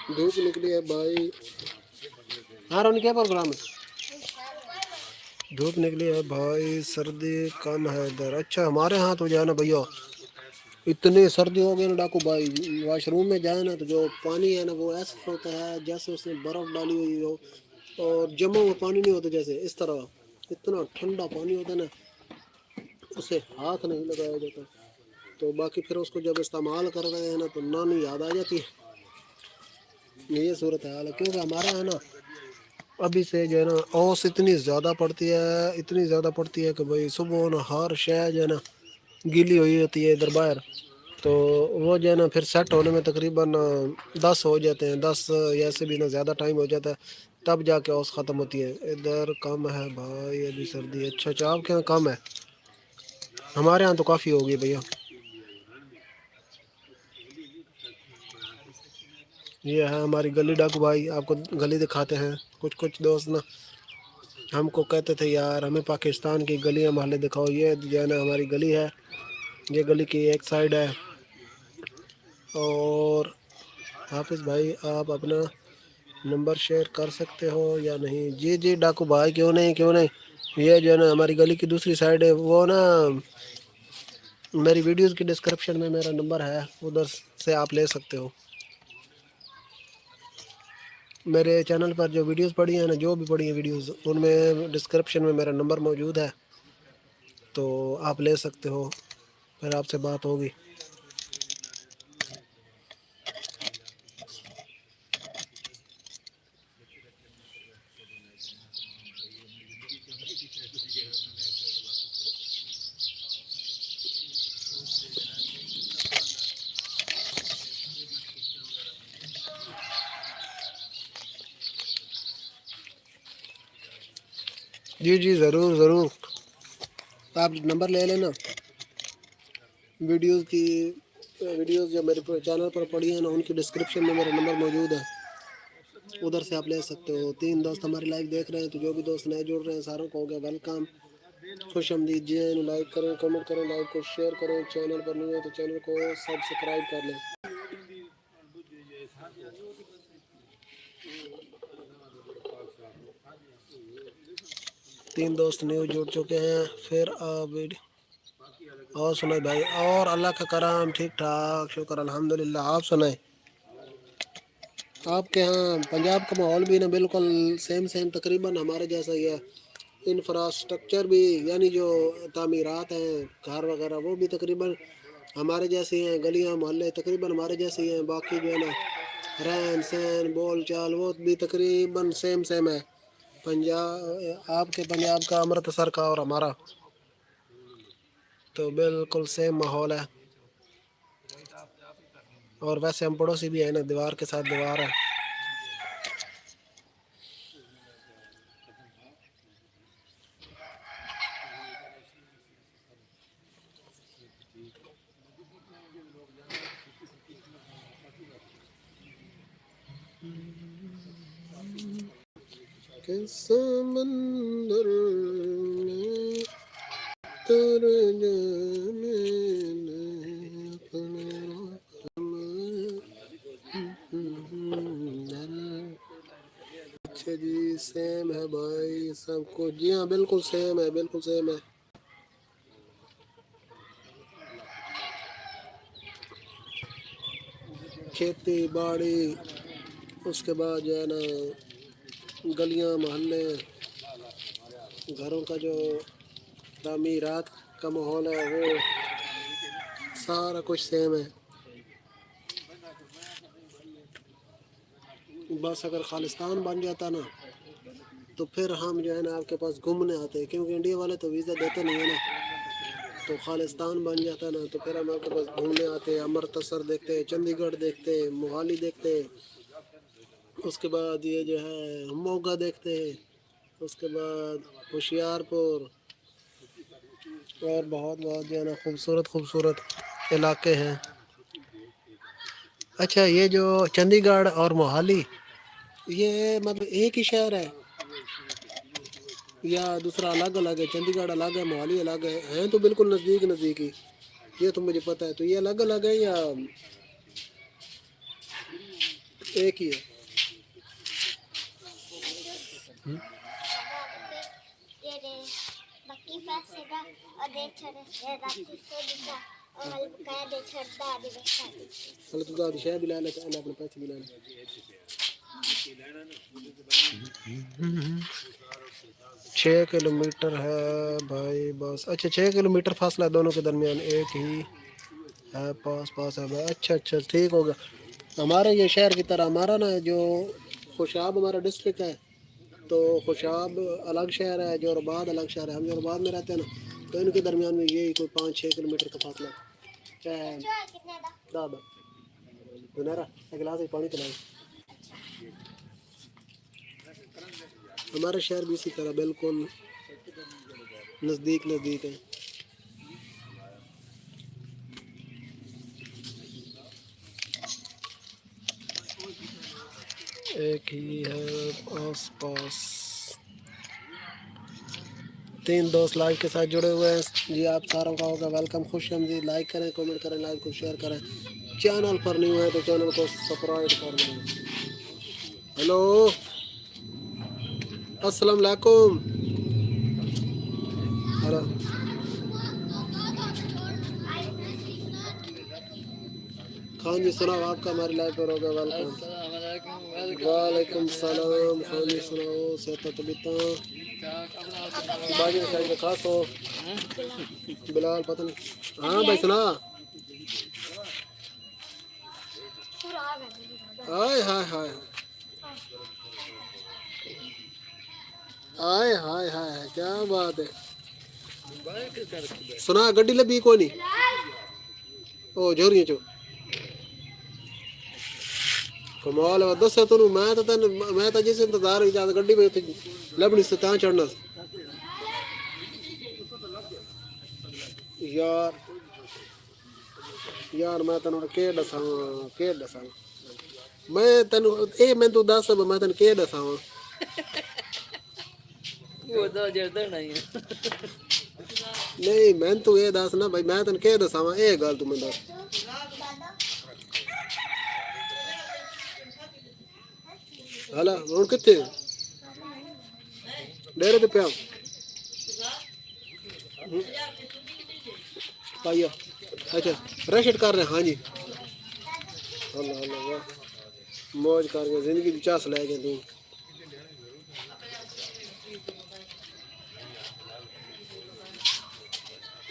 धूप निकली है भाई। हाँ रोनी क्या प्रोग्राम है? धूप निकली है भाई, सर्दी कम है इधर। अच्छा हमारे यहाँ तो जो है ना भैया इतनी सर्दी हो गई ना डाकू भाई, वॉशरूम में जाए ना तो जो पानी है ना वो ऐसा होता है जैसे उसने बर्फ डाली हुई हो, और जमा हुआ पानी नहीं होता जैसे, इस तरह इतना ठंडा पानी होता है ना, उसे हाथ नहीं लगाया जाता। तो बाकी फिर उसको जब इस्तेमाल कर रहे हैं ना तो नानी याद आ जाती है। ये सूरत हाल है, क्योंकि हमारे यहाँ ना अभी से जो है ना ओस इतनी ज़्यादा पड़ती है, इतनी ज़्यादा पड़ती है कि भाई सुबह ना हर शय जो है ना गीली हुई होती है इधर बाहर। तो वो जो है ना फिर सेट होने में तकरीबन 10 हो जाते हैं, 10 या से भी ना ज़्यादा टाइम हो जाता है, तब जाके ओस ख़त्म होती है। इधर कम है भाई अभी सर्दी। अच्छा अच्छा आपके यहाँ कम है, हमारे यहाँ तो काफ़ी हो गई भैया। ये है हमारी गली डाकू भाई, आपको गली दिखाते हैं। कुछ कुछ दोस्त ना हमको कहते थे यार हमें पाकिस्तान की गलियां मोहल्ले दिखाओ, ये जो है ना हमारी गली है, ये गली की एक साइड है। और हाफिज़ भाई आप अपना नंबर शेयर कर सकते हो या नहीं? जी जी डाकू भाई क्यों नहीं क्यों नहीं। ये जो है ना हमारी गली की दूसरी साइड है, वो ना मेरी वीडियोस की डिस्क्रिप्शन में मेरा नंबर है, उधर से आप ले सकते हो। मेरे चैनल पर जो वीडियोस पड़ी हैं ना, जो भी पड़ी हैं वीडियोस, उनमें डिस्क्रिप्शन में मेरा नंबर मौजूद है, तो आप ले सकते हो, फिर आपसे बात होगी। जी जी ज़रूर ज़रूर, आप नंबर ले लेना। वीडियोस की वीडियोस जो मेरे चैनल पर पड़ी है ना, उनकी डिस्क्रिप्शन में मेरा नंबर मौजूद है, उधर से आप ले सकते हो। 3 दोस्त हमारी लाइव देख रहे हैं, तो जो भी दोस्त नए जुड़ रहे हैं सारों को हो गया वेलकम, खुश आमदीद। जी लाइक करें, कमेंट करें, लाइव को शेयर करें, चैनल पर नहीं है तो चैनल को सब्सक्राइब कर लें। 3 दोस्त न्यू जुड़ चुके हैं, फिर आप और सुनाए भाई, और अल्लाह का करम ठीक ठाक, शुक्र अल्हम्दुलिल्लाह। आप सुनाए, आपके यहाँ पंजाब का माहौल भी ना बिल्कुल सेम सेम तकरीबन हमारे जैसा ही है। इंफ्रास्ट्रक्चर भी, यानी जो तामीरात हैं घर वगैरह, वो भी तकरीबन हमारे जैसे हैं। गलियां मोहल्ले तकरीबन हमारे जैसे ही हैं। बाकी जो है ना रहन सहन बोल चाल वो भी तकरीबन सेम सेम है। पंजाब, आपके पंजाब का, अमृतसर का और हमारा तो बिल्कुल सेम माहौल है। और वैसे हम पड़ोसी भी है ना, दीवार के साथ दीवार है। के समंदर में तर जाने नहीं अपना। अच्छा जी, सेम है भाई सब कुछ। जी हाँ बिल्कुल सेम है, बिल्कुल सेम है। खेती बाड़ी, उसके बाद जो है ना गलियां मोहल्ले, घरों का जो तामीरात का माहौल है, वो सारा कुछ सेम है। बस अगर खालिस्तान बन जाता ना तो फिर हम जो है ना आपके पास घूमने आते, क्योंकि इंडिया वाले तो वीज़ा देते नहीं है ना। तो खालिस्तान बन जाता ना तो फिर हम आपके पास घूमने आते, अमृतसर देखते, चंडीगढ़ देखते, मोहाली देखते, उसके बाद ये जो है मोगा देखते, उसके बाद होशियारपुर, और बहुत बहुत जो है ना खूबसूरत खूबसूरत इलाके हैं। अच्छा, ये जो चंडीगढ़ और मोहाली, ये मतलब एक ही शहर है या दूसरा अलग अलग है? चंडीगढ़ अलग है, मोहाली अलग है, हैं तो बिल्कुल नज़दीक नज़दीक ही, ये तो मुझे पता है। तो ये अलग अलग है या एक ही है? बाकी पैसे का और दे छोड़े रात से दिखा और वाले बकाया दे छोड़ता आदि बचा चलो तो दादी शहर भी ला ले, अपने पैसे भी ला ले। 6 किलोमीटर है भाई बस। अच्छा, 6 किलोमीटर फासला दोनों के दरमियान, एक ही है, पास पास है भाई। अच्छा अच्छा, ठीक हो गया। हमारे ये शहर की तरह, हमारा ना जो खुशाब हमारा डिस्ट्रिक्ट है, तो खुशाब अलग शहर है, जोराबाद अलग शहर है। हम जोराबाद में रहते हैं ना, तो इनके दरमियान में यही कोई 5-6 किलोमीटर का फासला है। क्या है कितने दा दादा गुनारा एक गिलास ही पानी पिलाए। हमारा शहर भी इसी तरह बिल्कुल नज़दीक नज़दीक है। एक ही है आस पास। 3 दोस्त लाइव के साथ जुड़े हुए हैं जी, आप सारों का होगा वेलकम, खुश आमदीद। लाइक करें, कमेंट करें, लाइव को शेयर करें। चैनल पर न्यू है तो चैनल को सब्सक्राइब कर दें। हेलो, अस्सलाम वालेकुम। हेलो, खान जी सुनाओ, आपका हमारे लाइव पर होगा वेलकम। वालेकुम सलाम खान जी, सुनाओ सेहत तबीयत बाजी में शायद खास हो बिलाल, पता नहीं। हाँ भाई सुना। हाय हाय हाय हाय हाय हाय, क्या बात है। सुना गड्डी लभी को नहीं ओ जोरियां चो कमाल है। दस है तू, मैं तो जिस इंतजार ही ज्यादा गड्डी में लबनी से ता चढ़ना यार। यार मैं तेन के दसा के दसा, मैं तेन ए मैं तू दस मैं तेन के दसा वो तो जरदा नहीं है। नहीं मैं तू ये दस ना भाई, मैं तेन के दसा ये गल तू मैं दस। हला हूँ कितने डेरे ते पिया पाइया अच्छा रशट कर रहे हैं हाँ जी अल्लाह अल्लाह वाह मौज करके जिंदगी की चास ले गए तू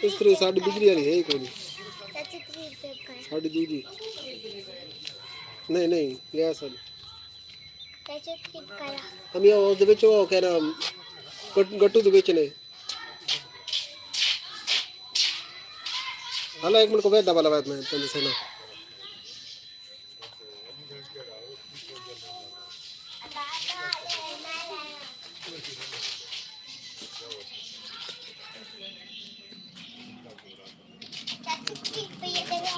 इस तरह साड़ी बिजली वाली है ही कोई नहीं चाची 3 रुपए का है साड़ी दूजी नहीं नहीं गैस वाली चाची 3 का है हम ये उस ਵਿੱਚ ਉਹ ਕਹਿਣਾ ਗੱਟੂ ਦੇ ਵਿੱਚ ਨੇ हालां एक मिनट को वेट दबा लगा मैं तंदे से ना चाची 3 रुपए दे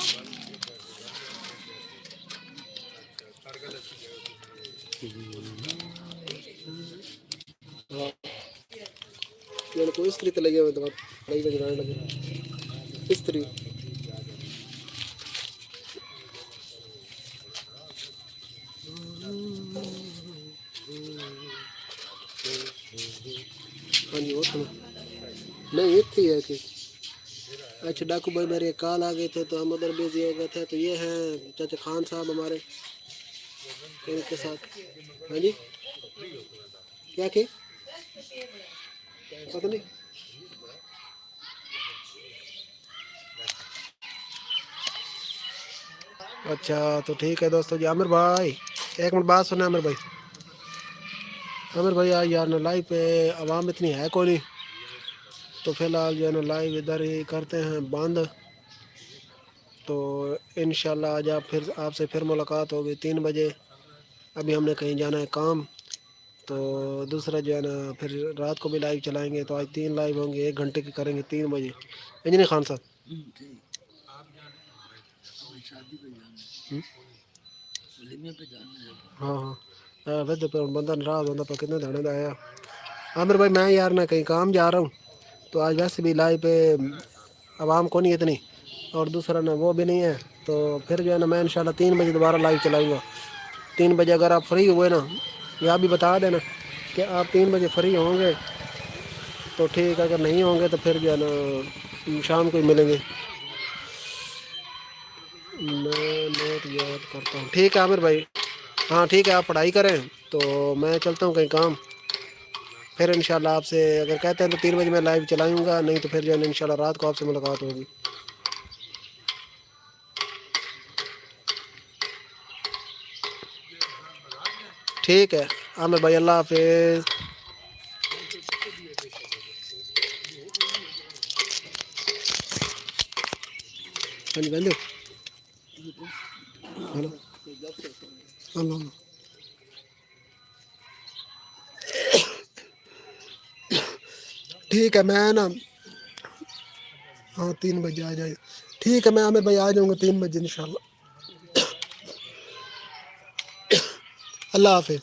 मैंने कोई स्त्री तो लगे हुए तो बड़ी बजने लगे स्त्री हाँ जी वो तो नहीं इतनी है कि अच्छा डाकू भाई मेरे कॉल आ गए थे तो हम उधर बिजी हो गए थे तो ये हैं चाचा खान साहब हमारे इनके साथ हाँ जी क्या के पता नहीं अच्छा तो ठीक है दोस्तों जी आमिर भाई एक मिनट बात सुना आमिर भाई आज यार ना लाइव पे आवाम इतनी है कोई नहीं तो फिलहाल जो है ना लाइव इधर ही करते हैं बंद तो इंशाल्लाह आज आप फिर आपसे फिर मुलाकात होगी 3 बजे अभी हमने कहीं जाना है काम तो दूसरा जो है ना फिर रात को भी लाइव चलाएंगे तो आज 3 लाइव होंगे 1 घंटे की करेंगे 3 बजे इंजीनियर खान साहब शादी पे जाना है वलीमे पे जाना है हाँ वैसे पर बंदा नाराज होता पर कितने दाने का आया आमिर भाई मैं यार ना कहीं काम जा रहा हूँ तो आज वैसे भी लाइव पे आवाम को नहीं इतनी और दूसरा ना वो भी नहीं है तो फिर जो है ना मैं इंशाल्लाह 3 बजे दोबारा लाइव चलाऊँगा 3 बजे अगर आप फ्री हुए ना या भी बता देना कि आप 3 बजे फ्री होंगे तो ठीक अगर नहीं होंगे तो फिर जो है ना शाम को ही मिलेंगे मैं नोट याद करता हूँ ठीक है आमिर भाई हाँ ठीक है आप पढ़ाई करें तो मैं चलता हूँ कहीं काम फिर इंशाल्लाह आपसे अगर कहते हैं तो 3 बजे मैं लाइव चलाऊँगा नहीं तो फिर जो है इंशाल्लाह रात को आपसे मुलाकात होगी ठीक है आमिर भाई अल्लाह हाफिज़ हाँ जी बंदे हेलो हेलो ठीक है मैं ना हाँ 3 बजे आ जाए ठीक है मैं आमिर भाई आ जाऊँगा 3 बजे इंशाल्लाह अल्लाह हाफिज़